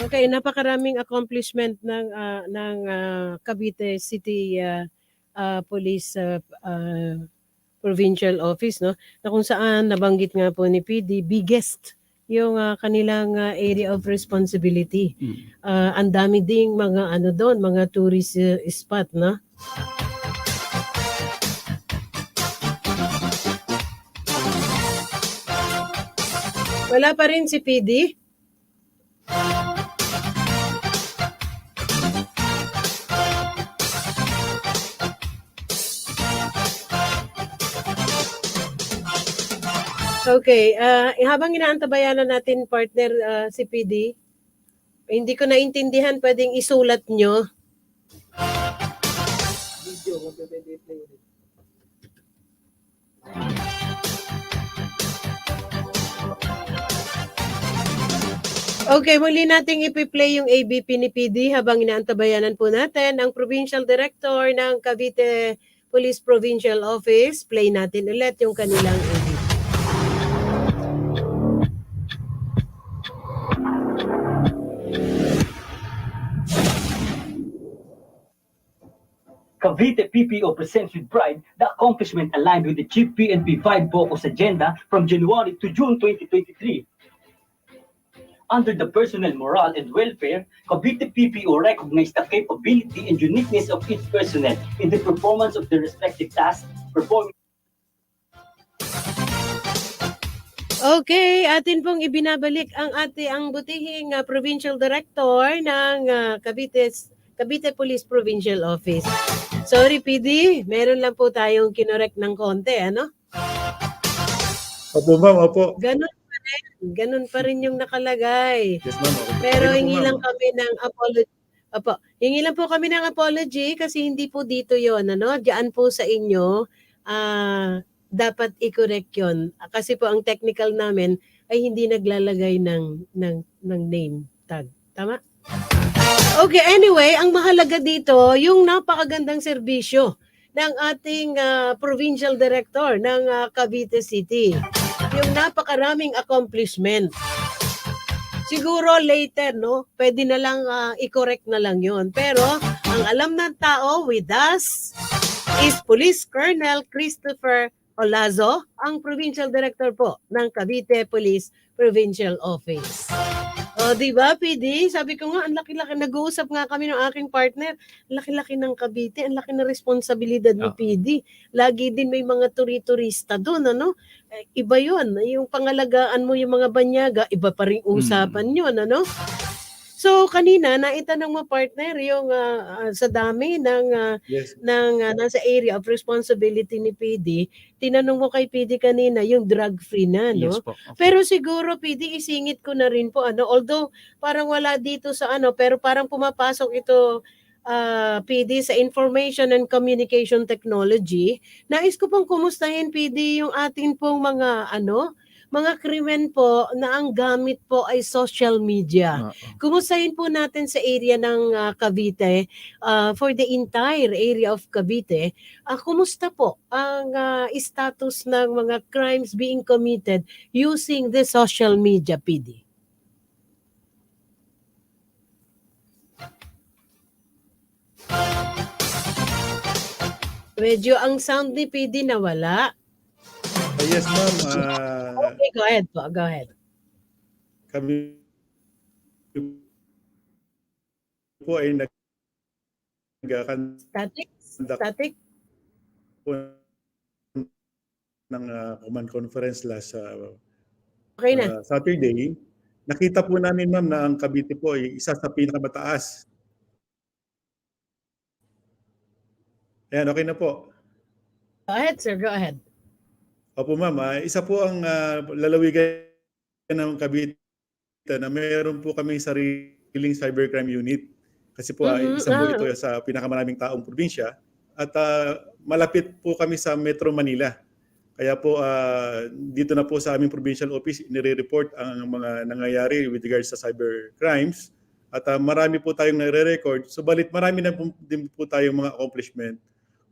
Okay, napakaraming accomplishment Cavite City Police Provincial Office, no? Na kung saan nabanggit nga po ni PD, biggest yung kanilang area of responsibility. Ang dami ding mga ano doon, mga tourist spot, no? Wala pa rin si PD. Okay, habang inaantabayanan natin partner si PD, hindi ko naintindihan, pwedeng isulat nyo. Okay, muli nating ipi-play yung ABP ni PD habang inaantabayanan po natin ang Provincial Director ng Cavite Police Provincial Office. Play natin ulit yung kanilang ABP. Cavite PPO presents with pride the accomplishment aligned with the Chief PNP 5 Focus Agenda from January to June 2023. Under the personal morale and welfare, Cavite PPO recognized the capability and uniqueness of its personnel in the performance of their respective tasks, performing. Okay, atin pong ibinabalik ang butihing Provincial Director ng Cavite Police Provincial Office. Sorry PD, meron lang po tayong kinorek ng konti, ano? Opo ma'am, opo. Ganun pa rin yung nakalagay. Yes ma'am. Opo. Pero Okay, hingi ma'am. lang kami ng apology. Opo, hingi lang po kami ng apology kasi hindi po dito yon, ano? Diyan po sa inyo, dapat i-correct yon. Kasi po ang technical namin ay hindi naglalagay ng name tag. Tama? Okay, anyway, ang mahalaga dito, yung napakagandang serbisyo ng ating Provincial Director ng Cavite City. Yung napakaraming accomplishment. Siguro later, no? Pwede na lang i-correct na lang yon. Pero ang alam ng tao with us is Police Colonel Christopher Olazo, ang Provincial Director po ng Cavite Police Provincial Office. O, di ba, PD? Sabi ko nga, ang laki-laki. Nag-uusap nga kami ng aking partner. Laki-laki ng Cavite, ang laki na responsibilidad ni PD. Lagi din may mga turista doon, ano? Iba yun. Yung pangalagaan mo yung mga banyaga, iba pa rin usapan yun, ano? So, kanina, naitanong mo, partner, yung sa dami Yes. nasa area of responsibility ni PD, tinanong mo kay PD kanina, yung drug-free na, no? Yes po. Okay. Pero siguro, PD, isingit ko na rin po, ano? Although, parang wala dito sa ano, pero parang pumapasok ito, PD, sa Information and Communication Technology. Nais ko pong kumustahin, PD, yung ating pong mga krimen po na ang gamit po ay social media. Kumustahin po natin sa area ng Cavite, for the entire area of Cavite, kumusta po ang status ng mga crimes being committed using the social media, PD? Medyo ang sound ni PD nawala. Yes ma'am. Okay, go ahead po. Go ahead. Kami po ay Static? po ng command conference last Okay na. Saturday. Nakita po namin ma'am na ang Cavite po ay isa sa pinakamataas. Ayan, okay na po. Go ahead, sir. Go ahead. Opo ma'am, isa po ang lalawigan ng Cavite na mayroon po kami sariling cybercrime unit. Kasi po isa po ito sa pinakamaraming taong probinsya at malapit po kami sa Metro Manila. Kaya po dito na po sa aming provincial office nire-report ang mga nangyayari with regards sa cyber crimes at marami po tayong nare-record. Subalit marami na po, din po tayong mga accomplishment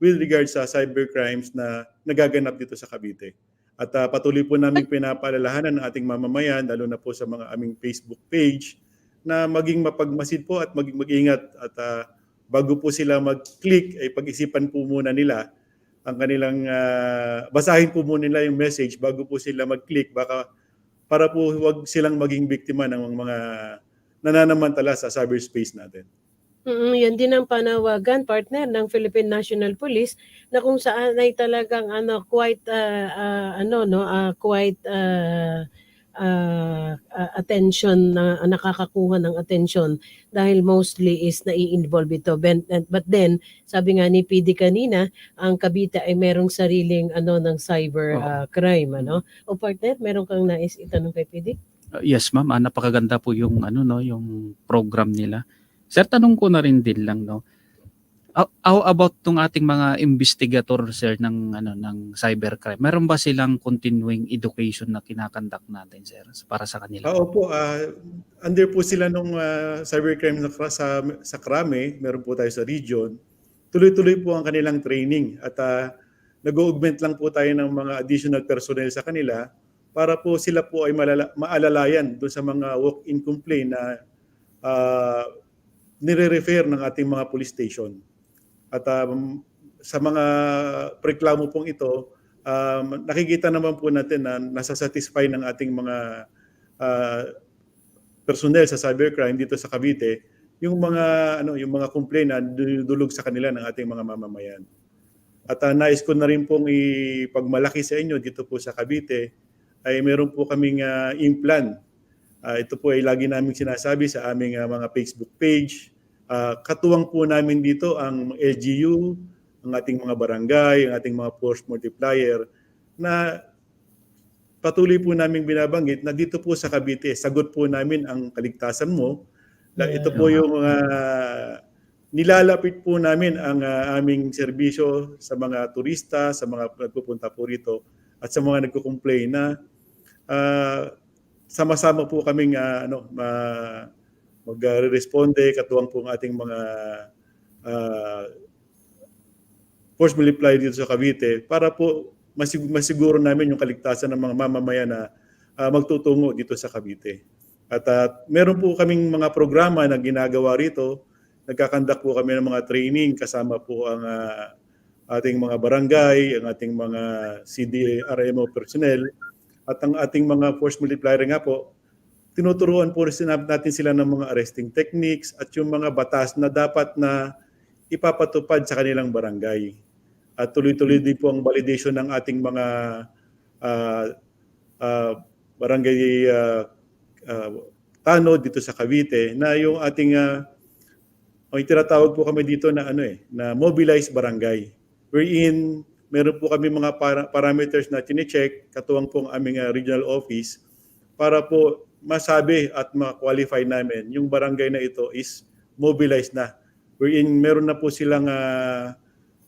with regards sa cyber crimes na nagaganap dito sa Cavite. At patuloy po namin pinapaalalahanan ng ating mamamayan, lalo na po sa mga aming Facebook page, na maging mapagmasid po at maging mag-ingat at bago po sila mag-click ay pag-isipan po muna nila ang kanilang basahin po muna nila yung message bago po sila mag-click baka para po wag silang maging biktima ng mga nananamantala sa cyberspace natin. Yan din ang panawagan, partner, ng Philippine National Police na kung saan ay talagang attention na nakakakuha ng attention dahil mostly is nai-involve ito. But then, sabi nga ni PD kanina, ang Cavite ay merong sariling ng cyber crime, ano? O partner, meron kang nais itanong kay PD? Yes, ma'am. Napakaganda po yung yung program nila. Sir, tanong ko na rin din lang, no. How about tong ating mga investigator, sir, ng cybercrime? Meron ba silang continuing education na kinakandak natin, sir, para sa kanila? Opo, under po sila nung cybercrime sa Krame, meron po tayo sa region. Tuloy-tuloy po ang kanilang training at nag-augment lang po tayo ng mga additional personnel sa kanila para po sila po ay maalalayan doon sa mga walk-in complaint na nire-refer ng ating mga police station. At sa mga reklamo pong ito, nakikita naman po natin na nasa-satisfy ng ating mga personnel sa cybercrime dito sa Cavite yung mga complaint na dulog sa kanila ng ating mga mamamayan. At nais ko na rin pong ipagmalaki sa inyo dito po sa Cavite ay meron po kaming implan. Ito po ay lagi namin sinasabi sa aming mga Facebook page. Katuwang po namin dito ang LGU, ang ating mga barangay, ang ating mga force multiplier na patuloy po namin binabanggit na dito po sa Cavite, sagot po namin ang kaligtasan mo. Ito po yung nilalapit po namin ang aming serbisyo sa mga turista, sa mga nagpupunta po rito at sa mga nagko-complain na sama-sama po kaming mag-responde katuwang po ang ating mga force multiplier dito sa Cavite para po masiguro namin yung kaligtasan ng mga mamamayan na magtutungo dito sa Cavite. At meron po kaming mga programa na ginagawa rito. Nagkakandak po kami ng mga training kasama po ang ating mga barangay, ang ating mga CDRMO personnel at ang ating mga force multiplier nga po. Tinuturuan po natin sila ng mga arresting techniques at yung mga batas na dapat na ipapatupad sa kanilang barangay. At tuloy-tuloy din po ang validation ng ating mga barangay tanod dito sa Cavite na yung ating may tinatawag po kami dito na na mobilized barangay wherein meron po kami mga parameters na tine-check katuwang po ang aming regional office para po masabi at ma-qualify namin yung barangay na ito is mobilized na. Wherein meron na po silang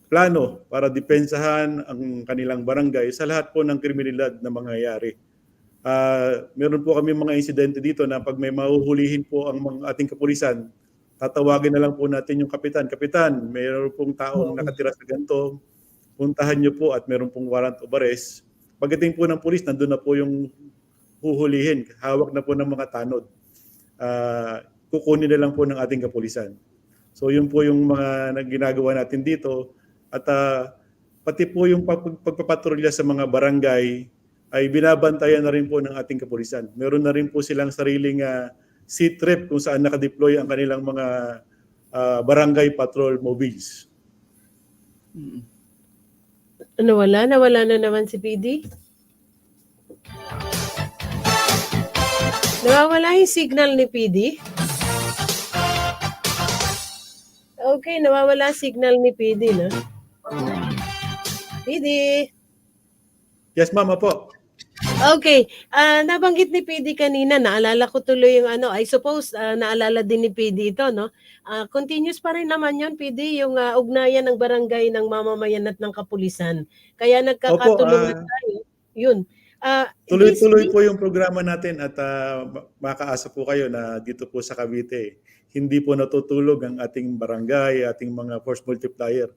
plano para depensahan ang kanilang barangay sa lahat po ng kriminalidad na mangyayari. Meron po kami mga insidente dito na pag may mahuhulihin po ang mga ating kapulisan, tatawagin na lang po natin yung kapitan. Kapitan, meron pong taong nakatira sa ganito, puntahan nyo po at meron pong warrant of arrest. Pagdating po ng pulis, nandun na po yung huhulihin. Hawak na po ng mga tanod. Kukunin na lang po ng ating kapulisan. So yun po yung mga ginagawa natin dito. At pati po yung pagpapatrolya sa mga barangay ay binabantayan na rin po ng ating kapulisan. Meron na rin po silang sariling C-trip kung saan nakadeploy ang kanilang mga barangay patrol mobiles. Nawala na naman si PD. Nawawala yung signal ni PD. Okay, nawawala signal ni PD, no? PD. Yes, ma'am, po. Okay, nabanggit ni PD kanina, naalala ko tuloy yung I suppose naalala din ni PD ito, no? Continuous pa rin naman yon PD, yung ugnayan ng barangay ng mamamayan at ng kapulisan. Kaya nagkakatulungan tayo. Yun. Tuloy-tuloy po yung programa natin at makaasa po kayo na dito po sa Cavite, hindi po natutulog ang ating barangay, ating mga force multiplier.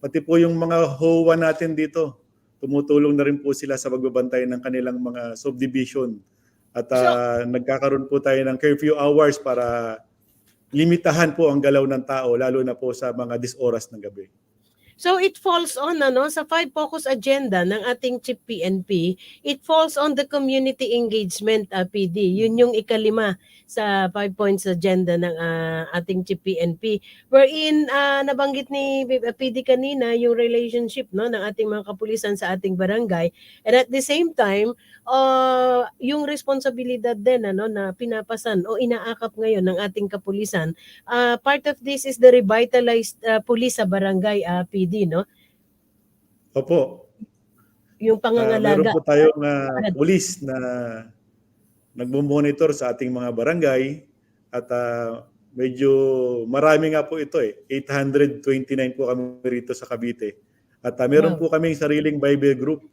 Pati po yung mga HOA natin dito, tumutulong na rin po sila sa pagbabantay ng kanilang mga subdivision At nagkakaroon po tayo ng curfew hours para limitahan po ang galaw ng tao, lalo na po sa mga disoras ng gabi. So it falls on sa 5 focus agenda ng ating Chief PNP, it falls on the community engagement PD. Yun yung ikalima sa 5 points agenda ng ating Chief PNP. Wherein nabanggit ni PD kanina yung relationship ng ating mga kapulisan sa ating barangay, and at the same time yung responsibilidad din na pinapasan o inaakap ngayon ng ating kapulisan. Part of this is the revitalized police sa barangay PD, no? Opo. Yung pangangalaga. Meron po tayong police na nagmo-monitor sa ating mga barangay at medyo marami nga po ito 829 po kami rito sa Cavite. At meron po kaming sariling Bible group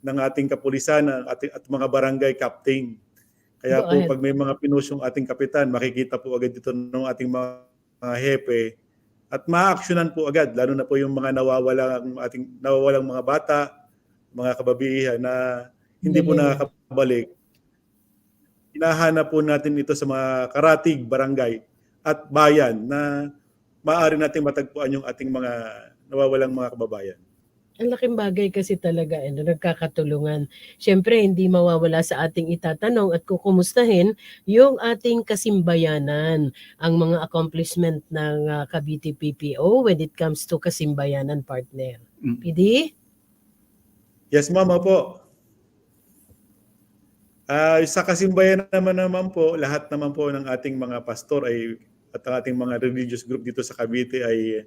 ng ating kapulisan at mga barangay captain. Kaya po pag may mga pinush yung ating kapitan, makikita po agad dito ng ating mga hepe at ma-actionan po agad, lalo na po yung mga nawawalang mga bata, mga kababihan na hindi po nakakabalik. Hinahanap po natin ito sa mga karatig, barangay at bayan na maaari natin matagpuan yung ating mga nawawalang mga kababayan. Ang laking bagay kasi talaga, nagkakatulungan. Siyempre, hindi mawawala sa ating itatanong at kukumustahin yung ating kasimbayanan, ang mga accomplishment ng Cavite PPO when it comes to kasimbayanan, partner. PD? Yes, ma'am po. Sa kasimbayanan naman po, lahat naman po ng ating mga pastor at ang ating mga religious group dito sa Cavite ay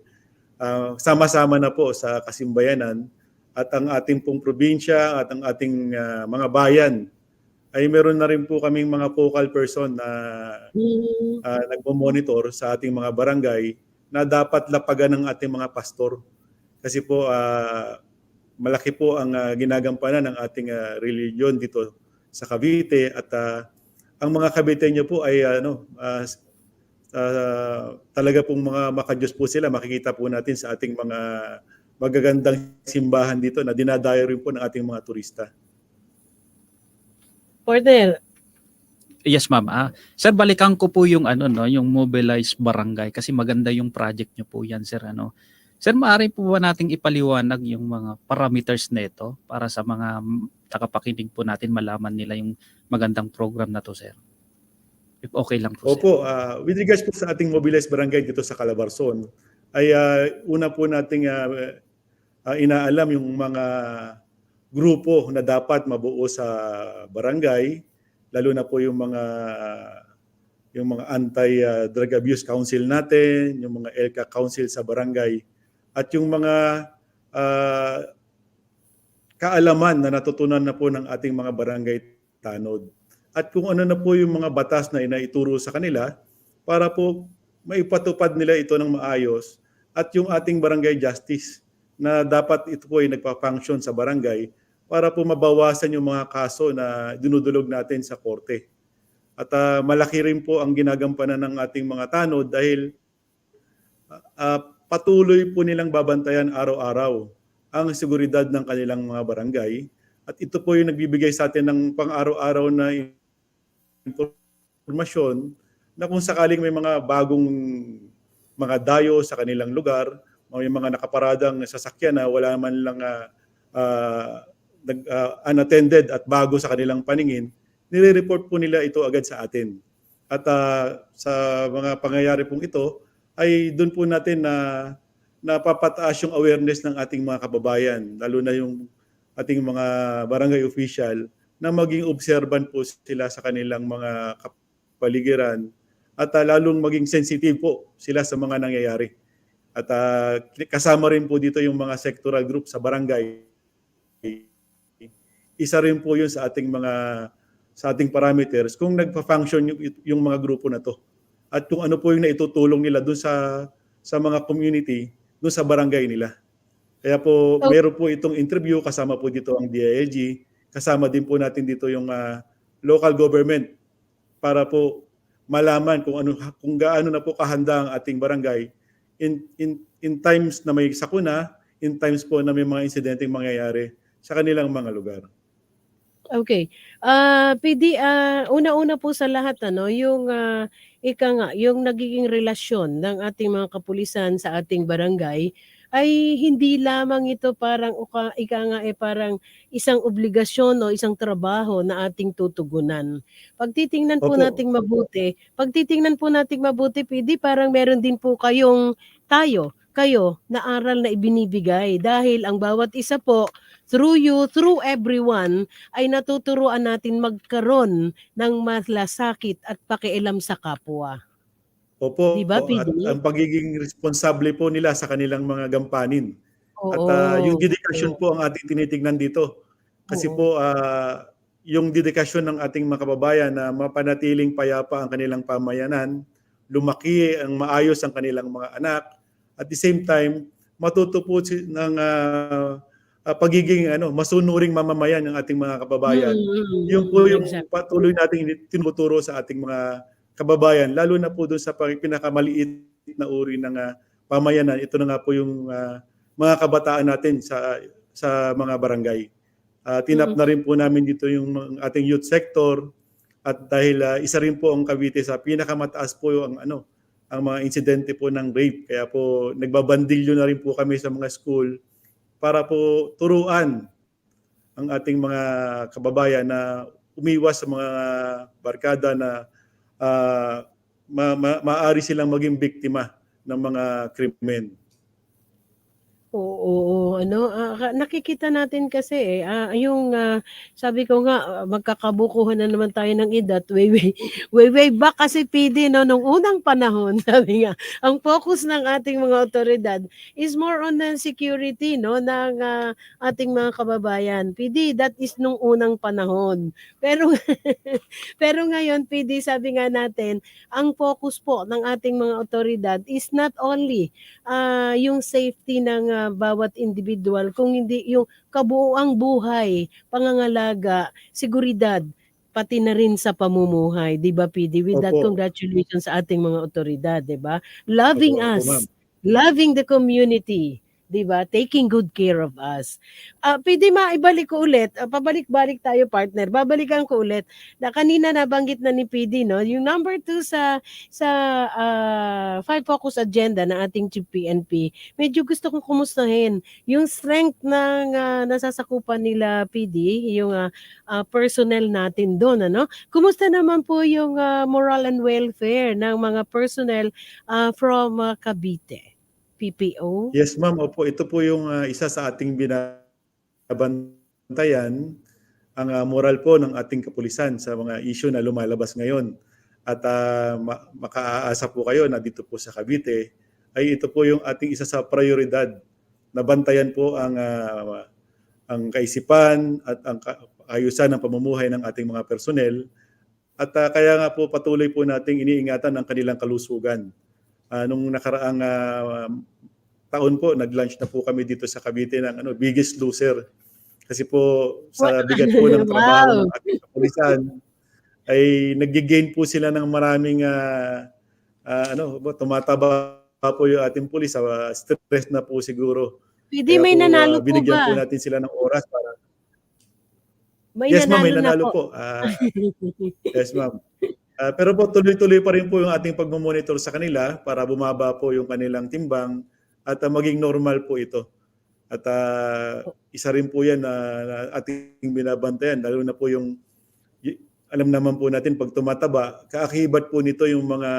sama-sama na po sa kasimbayanan at ang ating pong probinsya at ang ating mga bayan ay meron na rin po kaming mga focal person na nagmo-monitor sa ating mga barangay na dapat lapagan ng ating mga pastor. Kasi po malaki po ang ginagampanan ng ating religion dito sa Cavite at ang mga Caviteño po ay talaga pong mga makadiyos po sila. Makikita po natin sa ating mga magagandang simbahan dito na dinadayo rin po ng ating mga turista. Partner. Yes, ma'am. Sir, balikan ko po yung yung mobilized barangay kasi maganda yung project nyo po yan, sir. Sir, maaari po ba nating ipaliwanag yung mga parameters nito para sa mga tagapakinig po natin malaman nila yung magandang program na to, sir? If okay lang po, Opo, with regards po sa ating mobilized barangay dito sa Calabarzon, ay una po nating inaalam yung mga grupo na dapat mabuo sa barangay, lalo na po yung mga anti-drug abuse council natin, yung mga ELCA council sa barangay, at yung mga kaalaman na natutunan na po ng ating mga barangay tanod. At kung ano na po yung mga batas na inaituro sa kanila para po maipatupad nila ito ng maayos at yung ating barangay justice na dapat ito po ay nagpa-function sa barangay para po mabawasan yung mga kaso na dinudulog natin sa korte. At malaki rin po ang ginagampanan ng ating mga tanod dahil patuloy po nilang babantayan araw-araw ang seguridad ng kanilang mga barangay. At ito po yung nagbibigay sa atin ng pang-araw-araw na informasyon na kung sakaling may mga bagong mga dayo sa kanilang lugar, may mga nakaparadang sasakyan na wala man lang unattended at bago sa kanilang paningin, nire-report po nila ito agad sa atin. At sa mga pangyayari pong ito, ay doon po natin na napapataas yung awareness ng ating mga kababayan, lalo na yung ating mga barangay official, na maging observant po sila sa kanilang mga kapaligiran at lalong maging sensitive po sila sa mga nangyayari. At kasama rin po dito yung mga sectoral group sa barangay. Isa rin po yun sa ating parameters kung nagpa-function yung mga grupo na to. At kung ano po yung naitutulong nila doon sa mga community, doon sa barangay nila. Kaya po meron po itong interview, kasama po dito ang DILG, kasama din po natin dito yung local government para po malaman kung gaano na po kahanda ang ating barangay in times na may sakuna, in times po na may mga insidenteng mangyayari sa kanilang mga lugar. Okay. PD, una-una po sa lahat ano, yung ika nga, yung nagiging relasyon ng ating mga kapulisan sa ating barangay ay hindi lamang ito parang ika nga parang isang obligasyon o isang trabaho na ating tutugunan. Opo. Pagtitingnan po nating mabuti PD, parang meron din po kayo na aral na ibinibigay dahil ang bawat isa po through you, through everyone ay natuturuan natin magkaroon ng malasakit at pakialam sa kapwa. Opo, 'Di ba, at PD? ang pagiging responsable po nila sa kanilang mga gampanin. At yung Oo. dedikasyon po ang ating tinitingnan dito. Kasi Oo. po yung dedikasyon ng ating mga kababayan na mapanatiling payapa ang kanilang pamayanan, lumaki ang maayos ang kanilang mga anak, at the same time matuto po ng pagiging masunuring mamamayan ng ating mga kababayan. Yun po yung Exactly. patuloy nating tinuturo sa ating mga kababayan, lalo na po doon sa pinakamaliit na uri ng pamayanan. Ito na nga po yung mga kabataan natin sa mga barangay. Tinap na rin po namin dito yung ating youth sector, at dahil isa rin po ang Cavite sa pinakamataas po yung ang mga insidente po ng rape. Kaya po nagbabandilyo na rin po kami sa mga school para po turuan ang ating mga kababayan na umiwas sa mga barkada na maaari silang maging biktima ng mga krimen. Oo, nakikita natin kasi yung sabi ko nga magkakabukuhan na naman tayo ng edad way back kasi PD no nung unang panahon sabi nga ang focus ng ating mga otoridad is more on the security no ng ating mga kababayan. PD, that is nung unang panahon. Pero pero ngayon PD, sabi nga natin ang focus po ng ating mga otoridad is not only yung safety ng bawat individual, kung hindi yung kabuuang buhay, pangangalaga, seguridad, pati na rin sa pamumuhay, 'di ba PD? With that, Opo. congratulations sa ating mga otoridad, 'di ba? Opo, Loving opo, ma'am. us, loving the community, 'di ba? Taking good care of us. PD, maibalik ko ulit, pabalik-balik tayo partner. Babalikan ko ulit. Na kanina nabanggit na ni PD no, yung number 2 sa 5 focus agenda ng ating Chief PNP. Medyo gusto kong kumustahin yung strength ng nasasakupan nila PD, yung personnel natin doon ano. Kumusta naman po yung moral and welfare ng mga personnel from Cavite? PPO? Yes, ma'am. Opo, ito po yung isa sa ating binabantayan, ang moral po ng ating kapulisan sa mga issue na lumalabas ngayon. At makaaasa po kayo na dito po sa Cavite ay ito po yung ating isa sa prioridad na bantayan po ang kaisipan at ang ayusan ng pamumuhay ng ating mga personnel. At kaya nga po patuloy po nating iniingatan ang kanilang kalusugan. Nung nakaraang taon po, nag-launch na po kami dito sa Cavite ng Biggest Loser. Kasi po sa bigat po ng trabaho ng ating kapulisan, ay nag-gain po sila ng maraming tumataba po yung ating pulis. Stress na po siguro. PD, Kaya may po nanalo po binigyan ba? po natin sila ng oras para... May Yes, ma'am, may nanalo na nanalo po. Yes, ma'am. Pero po tuloy-tuloy pa rin po yung ating pagmamonitor sa kanila para bumaba po yung kanilang timbang at maging normal po ito. At isa rin po yan na ating binabantayan, lalo na po yung alam naman po natin pag tumataba, kaakibat po nito yung mga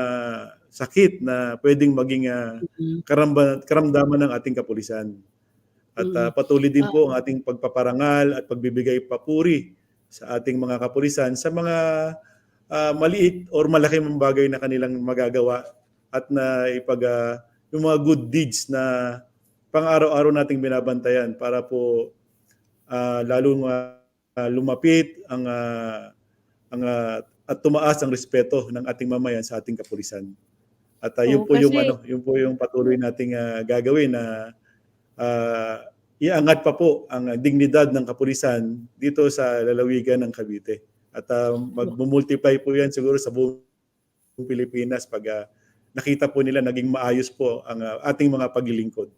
sakit na pwedeng maging karamdaman ng ating kapulisan. At patuloy din po ang ating pagpaparangal at pagbibigay papuri sa ating mga kapulisan sa mga maliit or malaking bagay na kanilang magagawa at na yung mga good deeds na pang-araw-araw nating binabantayan para po lalong lumapit at tumaas ang respeto ng ating mamayan sa ating kapulisan. At yun po yung patuloy nating gagawin na iangat pa po ang dignidad ng kapulisan dito sa lalawigan ng Cavite. At mag-multiply po yan siguro sa buong Pilipinas pag nakita po nila naging maayos po ang ating mga paglilingkod.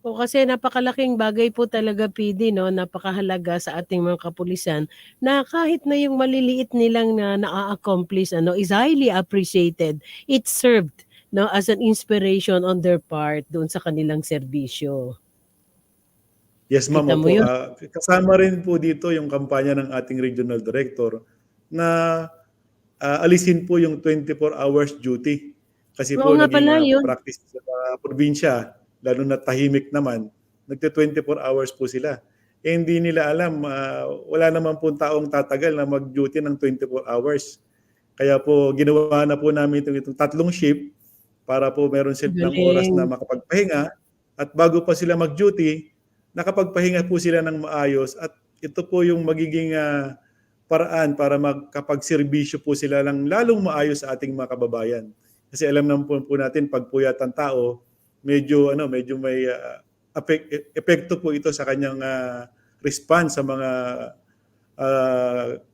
O kasi napakalaking bagay po talaga PD, no, napakahalaga sa ating mga kapulisan na kahit na yung maliliit nilang na naa-accomplish is highly appreciated. It served as an inspiration on their part doon sa kanilang serbisyo. Yes, ma'am. Kita mo Opo. yun? Kasama rin po dito yung kampanya ng ating regional director na alisin po yung 24 hours duty. Kasi Oo po nga naging pala yun. practice sa probinsya, lalo na tahimik naman, nagte-24 hours po sila. Hindi nila alam, wala naman po taong tatagal na mag-duty ng 24 hours. Kaya po ginawa na po namin itong 3 shift para po meron silang oras na Galing. makapagpahinga, at bago pa sila mag-duty, nakapagpahinga po sila ng maayos, at ito po yung magiging paraan para magkapagserbisyo po sila ng lalong maayos sa ating mga kababayan. Kasi alam naman po natin, pag puyat ang tao, medyo may epekto po ito sa kanyang response sa mga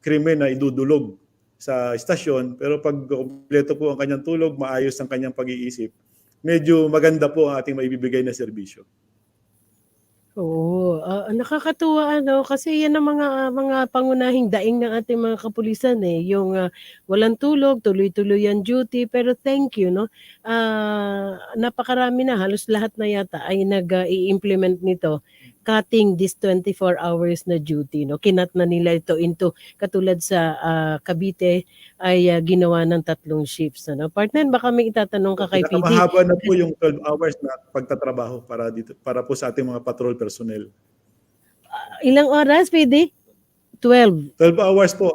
krimen na idudulog sa istasyon. Pero pag kompleto po ang kanyang tulog, maayos ang kanyang pag-iisip, medyo maganda po ang ating maibibigay na serbisyo. Oo, nakakatuwa kasi yan ang mga pangunahing daing ng ating mga kapulisan yung walang tulog, tuloy-tuloy ang duty, pero thank you napakarami na, halos lahat na yata ay nag-i-implement nito, cutting this 24 hours na duty kinat na nila ito into, katulad sa Cavite ay ginawa ng 3 shifts Partner, baka may itatanong ka kay PD. Pinakamahaba na po yung 12 hours na pagtatrabaho para po sa ating mga patrol personnel. Ilang oras, PD? 12. 12 hours po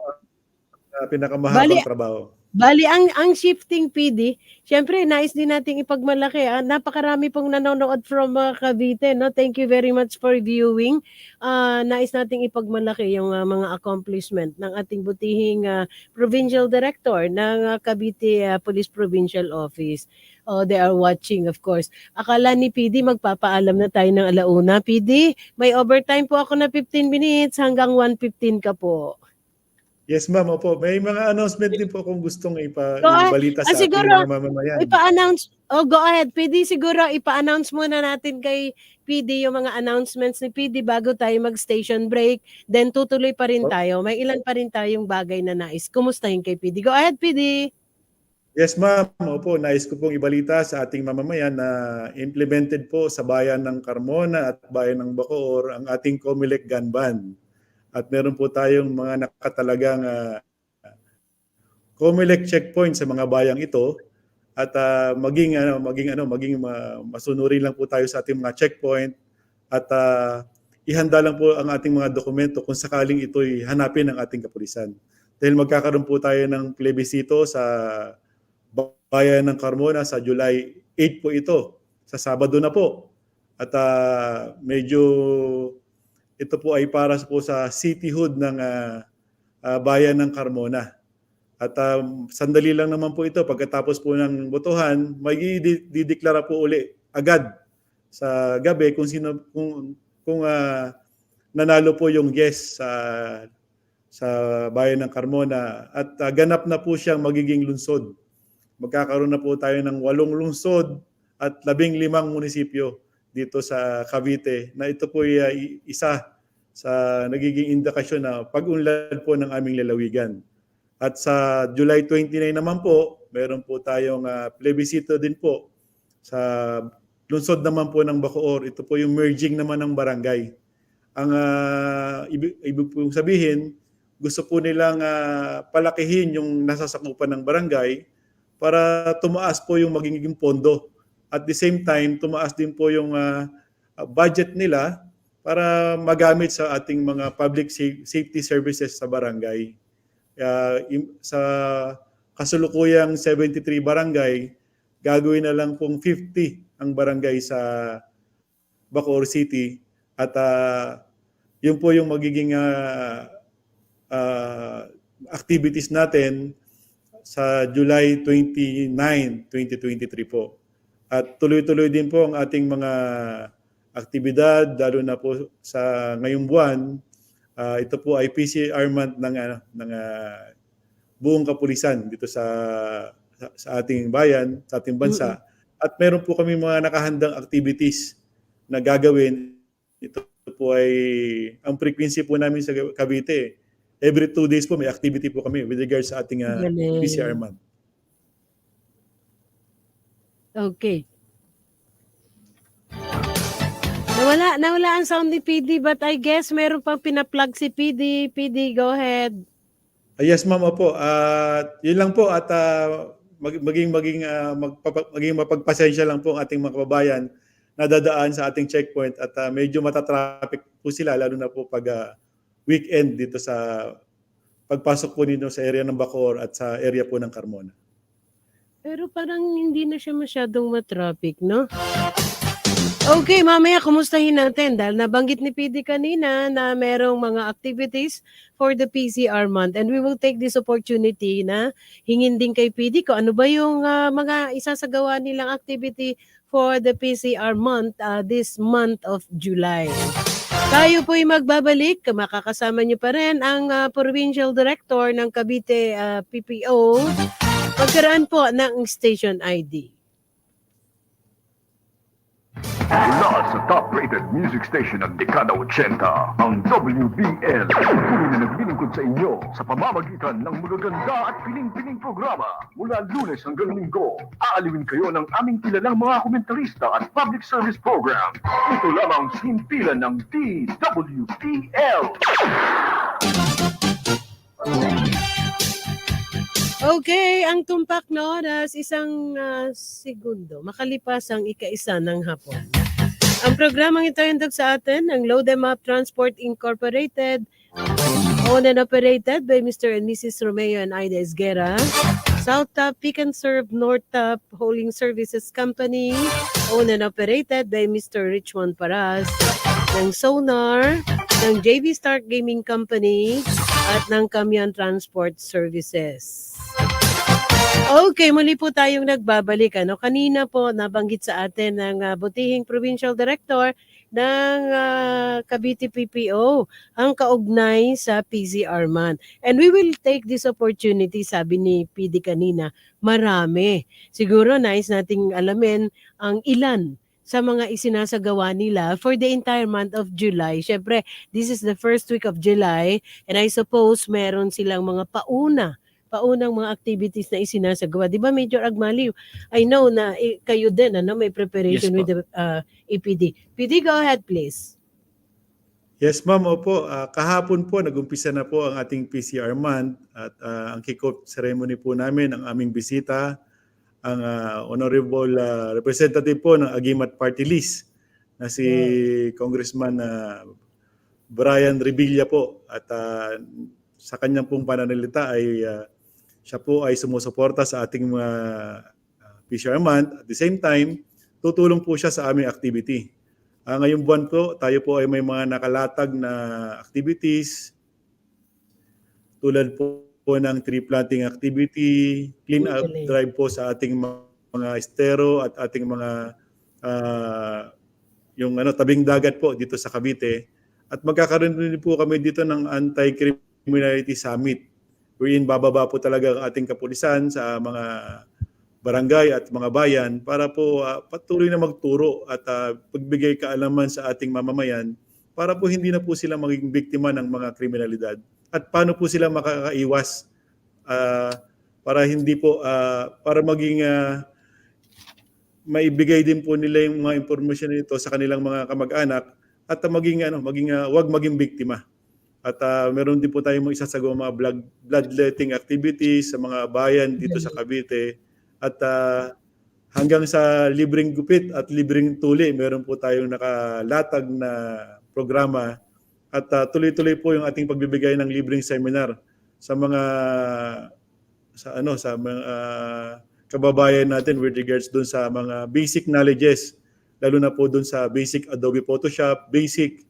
pinakamahabang trabaho. Bali, ang shifting PD, syempre, nais din nating ipagmalaki. Napakarami pong nanonood from Cavite. Thank you very much for viewing. Nais nating ipagmalaki yung mga accomplishment ng ating butihing Provincial Director ng Cavite Police Provincial Office. They are watching, of course. Akala ni PD, magpapaalam na tayo ng alauna. PD, may overtime po ako na 15 minutes hanggang 1:15 ka po. Yes, ma'am. Opo. May mga announcement din po kung gustong ibalita sa ating mga mamamayan. Ipa-announce. Go ahead. PD, siguro ipa-announce muna natin kay PD yung mga announcements ni PD bago tayo mag-station break. Then tutuloy pa rin tayo. May ilan pa rin tayong bagay na nais. Kumustahin kay PD? Go ahead, PD. Yes, ma'am. Opo, nais ko pong ibalita sa ating mamamayan na implemented po sa bayan ng Carmona at bayan ng Bacoor ang ating COMELEC gun ban. At meron po tayong mga nakatalagang COMELEC checkpoint sa mga bayang ito, at maging masunurin lang po tayo sa ating mga checkpoint, at ihanda lang po ang ating mga dokumento kung sakaling ito'y hanapin ng ating kapulisan. Dahil magkakaroon po tayo ng plebisito sa bayan ng Carmona sa July 8 po ito, sa Sabado na po. At medyo ito po ay para po sa cityhood ng bayan ng Carmona. At sandali lang naman po ito, pagkatapos po ng botohan, may dideklara po uli agad sa gabi kung nanalo po yung yes sa bayan ng Carmona, at ganap na po siyang magiging lungsod. Magkakaroon na po tayo ng 8 lungsod at 15 munisipyo dito sa Cavite, na ito po ay isa sa nagiging indikasyon na pag-unlad po ng aming lalawigan. At sa July 29 naman po, meron po tayong plebisito din po sa lungsod naman po ng Bacoor. Ito po yung merging naman ng barangay. Ang ibig po sabihin, gusto po nilang palakihin yung nasasakupan ng barangay para tumaas po yung magiging pondo. At the same time, tumaas din po yung budget nila para magamit sa ating mga public safety services sa barangay. Sa kasulukuyang 73 barangay, gagawin na lang pong 50 ang barangay sa Bacoor City. At yun po yung magiging activities natin sa July 29, 2023 po. At tuloy-tuloy din po ang ating mga aktibidad, lalo na po sa ngayong buwan. Ito po ay PCR month ng buong kapulisan dito sa ating bayan, sa ating bansa. At meron po kami mga nakahandang activities na gagawin. Ito po ay, ang frequency po namin sa Cavite, every 2 days po may activity po kami with regards sa ating Galing. PCR month. Okay. Nawala ang sound ni PD, but I guess meron pang pina-plug si PD. PD, go ahead. Yes, ma'am, opo. Yun lang po at maging mapagpasensya lang po ang ating mga kababayan na dadaan sa ating checkpoint at medyo matatraffic po sila lalo na po pag weekend dito sa pagpasok po nito sa area ng Bacoor at sa area po ng Carmona. Pero parang hindi na siya masyadong matraffic, no? Okay, mamaya kumustahin natin dahil nabanggit ni PD kanina na merong mga activities for the PCR month and we will take this opportunity na hingin din kay PD ko ano ba yung mga isasagawa nilang activity for the PCR month this month of July. Tayo po'y magbabalik, makakasama niyo pa rin ang Provincial Director ng Cavite PPO. Pagkaraan po ng station ID. Mula sa top-rated music station ng Dekada 80, ang WBL. Tuloy na naglilingkod sa inyo sa pamamagitan ng magaganda at piling-piling programa. Mula Lunes hanggang Linggo, aaliwin kayo ng aming kilalang mga komentarista at public service program. Ito lamang sinimpilan ng DWPL. Okay, ang tumpak na oras, isang segundo, makalipas ang ika-1 ng hapon. Ang programang ito ay handog sa atin ng Load Them Up Transport Incorporated, owned and operated by Mr. and Mrs. Romeo and Aida Esguera. South Top Pick and Serve North Top Hauling Services Company, owned and operated by Mr. Richmond Paras, ng Sonar, ng JV Stark Gaming Company, at ng Camion Transport Services. Okay, muli po tayong nagbabalik. Kanina po nabanggit sa atin ng butihing Provincial Director ng Cavite PPO ang kaugnay sa PCR month. And we will take this opportunity, sabi ni PD kanina, marami. Siguro nais nating alamin ang ilan sa mga isinasagawa nila for the entire month of July. Siyempre, this is the first week of July and I suppose meron silang mga paunang mga activities na isinasagawa. Di ba, Major Agmaliw? I know na kayo din, may preparation with the EPD. PD, go ahead, please. Yes, ma'am. Opo. Kahapon po, nag-umpisa na po ang ating PCR month at ang kick-off ceremony po namin, ang aming bisita, ang honorable representative po ng Agimat Party List na si Congressman Brian Revilla po. At sa kanyang pong pananalita ay siya po ay sumusuporta sa ating mga PCR month. At the same time, tutulong po siya sa aming activity. Ngayong buwan po, tayo po ay may mga nakalatag na activities tulad po ng tree planting activity, clean up drive po sa ating mga estero at ating mga yung tabing dagat po dito sa Cavite. At magkakaroon din po kami dito ng Anti-Criminality Summit wherein bababa po talaga ang ating kapulisan sa mga barangay at mga bayan para po patuloy na magturo at pagbigay kaalaman sa ating mamamayan para po hindi na po sila maging biktima ng mga kriminalidad at paano po sila makakaiwas para hindi po para maging maibigay din po nila yung mga impormasyon nito sa kanilang mga kamag-anak at wag maging biktima. At meron din po tayong isasagawa mga bloodletting activities sa mga bayan dito sa Cavite. At hanggang sa libreng gupit at libreng tuli, meron po tayong nakalatag na programa. At tuloy-tuloy po yung ating pagbibigay ng libreng seminar sa mga kababayan natin with regards dun sa mga basic knowledges, lalo na po dun sa basic Adobe Photoshop, basic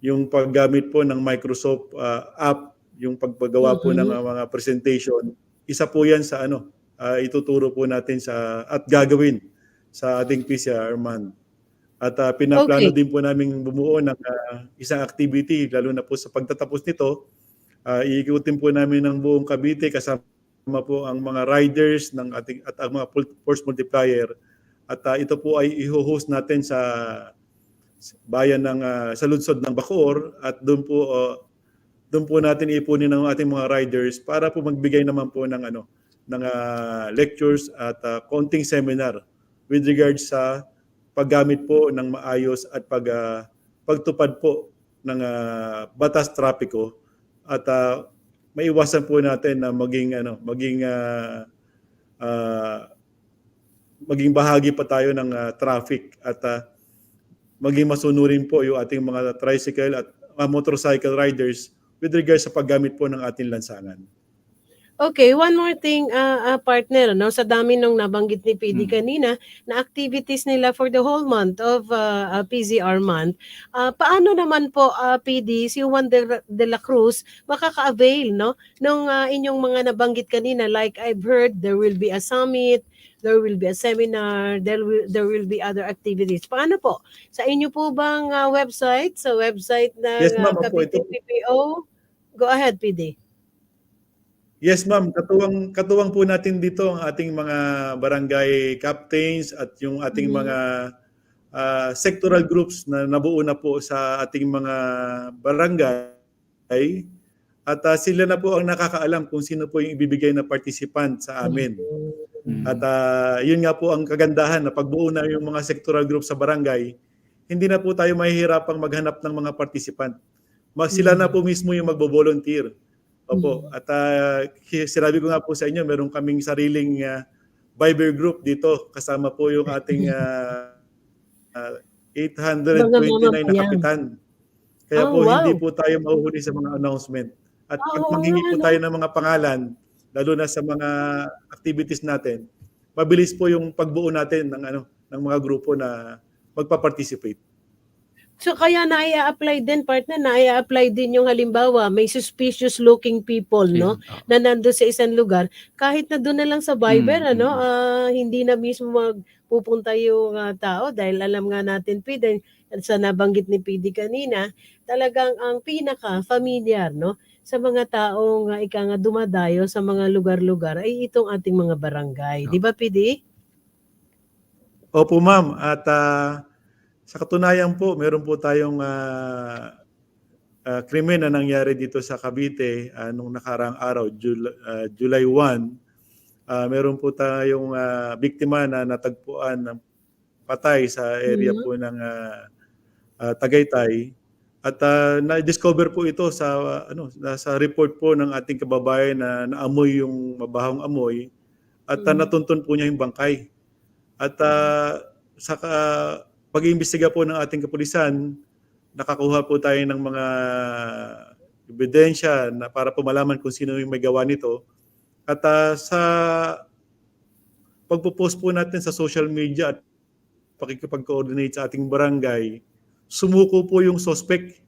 yung paggamit po ng Microsoft app, yung pagpagawa po ng mga presentation, isa po yan sa ituturo po natin at gagawin sa ating PCR month. At pinaplano din po namin bumuo ng isang activity, lalo na po sa pagtatapos nito, iikutin po namin ng buong Cavite kasama po ang mga riders ng ating at ang mga force multiplier At ito po ay i-host natin sa bayan ng sa lungsod ng Bacoor, at doon po natin ipunin ng ating mga riders para po magbigay naman po ng lectures at konting seminar with regards sa paggamit po ng maayos at pagtupad po ng batas trapiko, at maiwasan po natin na maging bahagi pa tayo ng traffic, at maging masunurin po yung ating mga tricycle at motorcycle riders with regards sa paggamit po ng ating lansangan. Okay, one more thing, partner, no? Sa dami nung nabanggit ni PD kanina, na activities nila for the whole month of PZR month, paano naman po, PD, si Juan de la Cruz makaka-avail, no? Nung inyong mga nabanggit kanina, like I've heard, there will be a summit, there will be a seminar, there will be other activities. Paano po? Sa inyo po bang website? Sa website ng Yes, ma'am, opo, Cavite ito. PPO? Go ahead, PD. Yes, ma'am. Katuwang po natin dito ang ating mga barangay captains at yung ating mga sectoral groups na nabuo na po sa ating mga barangay. At sila na po ang nakakaalam kung sino po yung ibibigay na participant sa amin. At yun nga po ang kagandahan na pagbuo na yung mga sectoral groups sa barangay, hindi na po tayo mahihirapang maghanap ng mga participant. Sila na po mismo yung magbo-volunteer. Opo. At sinabi ko nga po sa inyo, meron kaming sariling Viber group dito. Kasama po yung ating 829 na kapitan. Kaya po hindi po tayo mahuhuli sa mga announcement. At pag manghingi po tayo ng mga pangalan, lalo na sa mga activities natin, mabilis po yung pagbuo natin ng mga grupo na magpa-participate. So kaya na-i-apply din, partner, na-i-apply din yung halimbawa, may suspicious looking people, no, na nando sa isang lugar, kahit na doon na lang sa Viber, hindi na mismo magpupunta yung tao, dahil alam nga natin, PD, sa nabanggit ni PD kanina, talagang ang pinaka-familiar, no, sa mga taong dumadayo sa mga lugar-lugar ay itong ating mga barangay. Di ba, PD? Opo, ma'am. At sa katunayan po, meron po tayong krimen na nangyari dito sa Cavite nung nakaraang araw, July 1. Meron po tayong biktima na natagpuan ng patay sa area po ng Tagaytay. At na-discover po ito sa report po ng ating kababayan na naamoy yung mabahong amoy, at natuntun po niya yung bangkay. At sa pag-iimbestiga po ng ating kapulisan, nakakuha po tayo ng mga ebidensya na para po malaman kung sino yung may gawa nito. At sa pagpo-post po natin sa social media at pakikipag-coordinate sa ating barangay, sumuko po yung suspect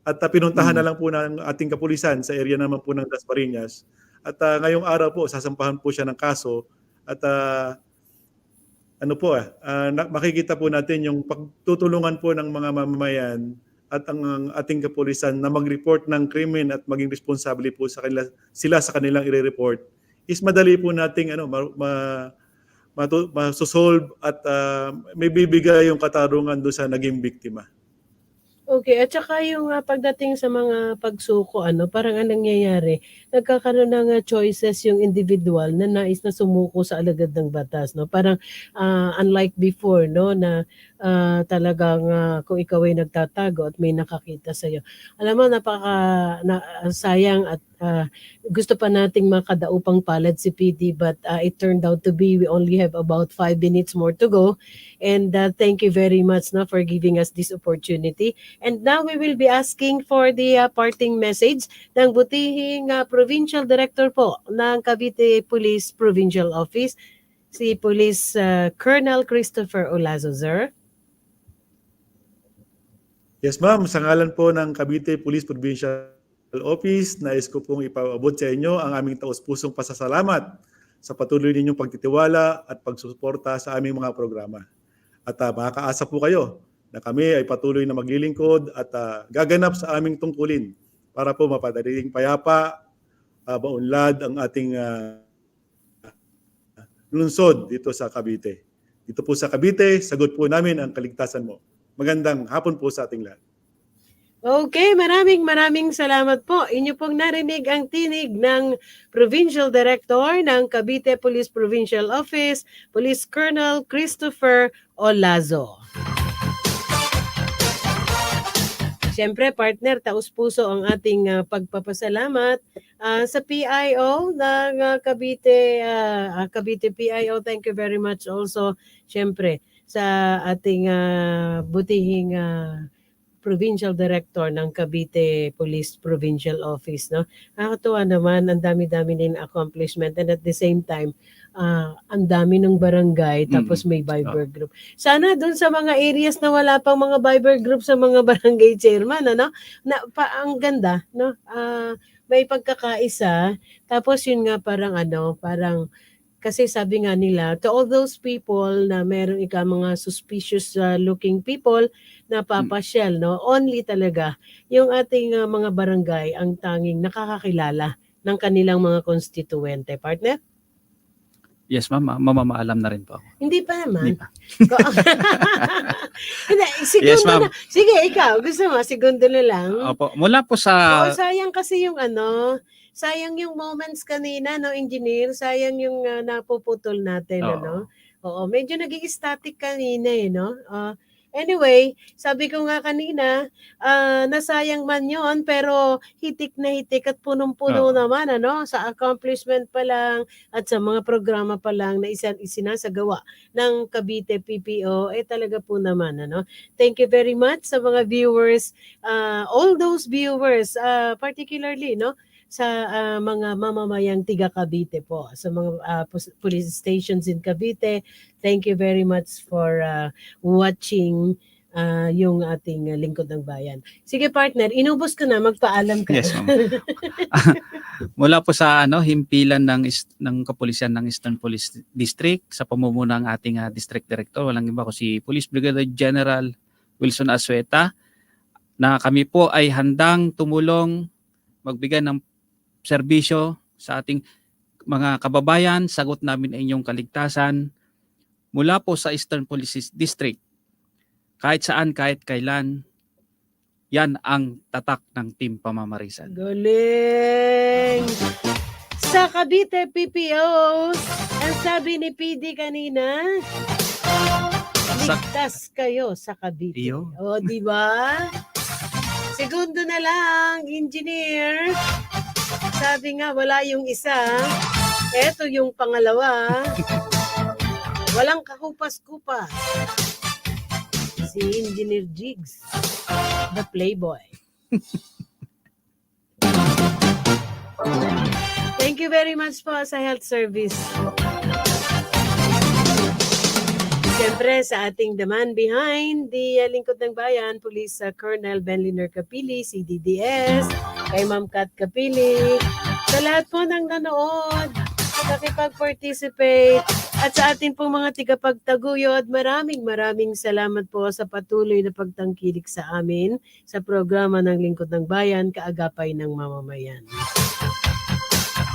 at pinuntahan na lang po ng ating kapulisan sa area naman po ng Dasmariñas. At ngayong araw po, sasampahan po siya ng kaso, at makikita po natin yung pagtutulungan po ng mga mamamayan at ang ating kapulisan na mag-report ng krimen at maging responsable po sila sa kanilang i-report, is madali po nating masosolve at may bibigay yung katarungan doon sa naging biktima. Okay, at saka yung pagdating sa mga pagsuko, parang anong nangyayari, nagkakaroon ng choices yung individual na nais na sumuko sa alagad ng batas, no? Parang unlike before, no, na talagang kung ikaw ay nagtatago at may nakakita sa iyo. Alam mo, sayang at gusto pa nating makadaupang palad si PD, but it turned out to be we only have about 5 minutes more to go. And thank you very much, no, for giving us this opportunity. And now we will be asking for the parting message ng butihing Provincial Director po ng Cavite Police Provincial Office, si Police Colonel Christopher Olazo, sir. Yes, ma'am. Sa ngalan po ng Cavite Police Provincial Office, nais ko pong ipaabot sa inyo ang aming taos-pusong pasasalamat sa patuloy ninyong pagtitiwala at pagsusuporta sa aming mga programa. At makakaasa po kayo na kami ay patuloy na maglilingkod at gaganap sa aming tungkulin para po mapadaling payapa, maunlad ang ating lungsod dito sa Cavite. Dito po sa Cavite, sagot po namin ang kaligtasan mo. Magandang hapon po sa ating lahat. Okay, maraming salamat po. Inyo pong narinig ang tinig ng Provincial Director ng Cavite Police Provincial Office, Police Colonel Christopher Olazo. Siyempre, partner, taus-puso ang ating pagpapasalamat sa PIO ng Cavite PIO. Thank you very much also, siyempre, sa ating butihing Provincial Director ng Cavite Police Provincial Office, no? Nakakatuwa naman, ang dami-dami din accomplishment, and at the same time, ang dami ng barangay, tapos may Viber group. Sana doon sa mga areas na wala pang mga Viber group sa mga barangay chairman, ano? Ang ganda, no? May pagkakaisa, tapos yun nga parang kasi sabi nga nila, to all those people na meron mga suspicious looking people na papasyal, no? Only talaga yung ating mga barangay ang tanging nakakakilala ng kanilang mga konstituwente. Partner? Yes, ma'am. Mamamaalam na rin po ako. Hindi pa naman. Hindi pa. Hindi, segundo Yes, ma'am. na. Sige, ikaw. Gusto mo, segundo na lang. Opo. Mula po sa... Sayang kasi yung sayang yung moments kanina, no, engineer. Sayang yung napuputol natin, ano. Oo, medyo naging static kanina, no. Anyway, sabi ko nga kanina, nasayang man yon, pero hitik na hitik at punong-puno naman, ano, sa accomplishment pa lang at sa mga programa pa lang na isinasagawa ng Cavite PPO, talaga po naman, ano. Thank you very much sa mga viewers, all those viewers, particularly, no, sa mga mamamayang tiga Cavite po, sa mga police stations in Cavite. Thank you very much for watching yung ating Lingkod ng Bayan. Sige partner, inubos ko na, magpaalam ka. Yes, ma'am. Mula po sa himpilan ng kapulisan ng Eastern Police District sa pamumuno ng ating District Director, walang iba ko si Police Brigadier General Wilson Asueta, na kami po ay handang tumulong magbigay ng serbisyo sa ating mga kababayan. Sagot namin ay inyong kaligtasan mula po sa Eastern Police District. Kahit saan, kahit kailan, yan ang tatak ng Team Pamamarisan. Galing! Sa Cavite PPO, ang sabi ni PD kanina, ligtas kayo sa Cavite. O, di ba? Segundo na lang, engineer. Sabi nga, wala yung isa. Eto yung pangalawa. Walang kakupas-kupas. Si Engineer Jigs, the playboy. Thank you very much po sa health service. Siyempre sa ating the man behind the Lingkod ng Bayan, Police Colonel Benliner Capili, CDDS, kay Ma'am Kat Capili, sa lahat po ng nanood, nakipag-participate, at sa ating pong mga tigapagtaguyod, maraming salamat po sa patuloy na pagtangkilik sa amin sa programa ng Lingkod ng Bayan, Kaagapay ng Mamamayan.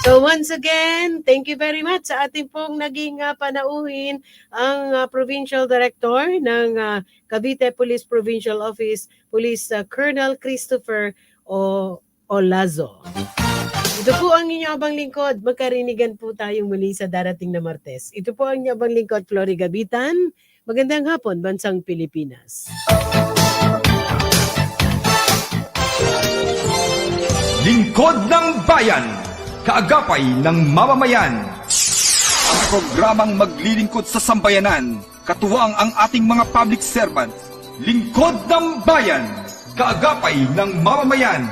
So once again, thank you very much sa ating pong naging panauhin ang Provincial Director ng Cavite Police Provincial Office, Police Colonel Christopher Olazo. Ito po ang inyong abang lingkod. Magkarinigan po tayong muli sa darating na Martes. Ito po ang inyong abang lingkod, Flory Gabitan. Magandang hapon, Bansang Pilipinas. Lingkod ng Bayan, kaagapay ng mamamayan. Ang programang maglilingkod sa sambayanan, katuwang ang ating mga public servants. Lingkod ng Bayan, kaagapay ng mamamayan.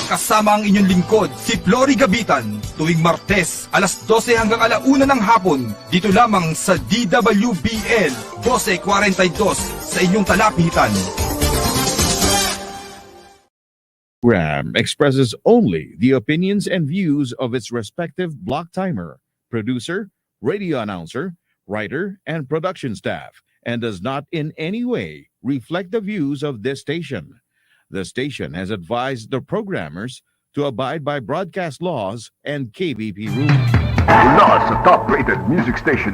Kasama ang inyong lingkod, si Flory Gabitan, tuwing Martes, alas 12 hanggang 1:00 ng hapon, dito lamang sa DWBL 1242 sa inyong talapitan. Program expresses only the opinions and views of its respective block timer, producer, radio announcer, writer, and production staff, and does not in any way reflect the views of this station. The station has advised the programmers to abide by broadcast laws and KBP rules. Mula sa top-rated music station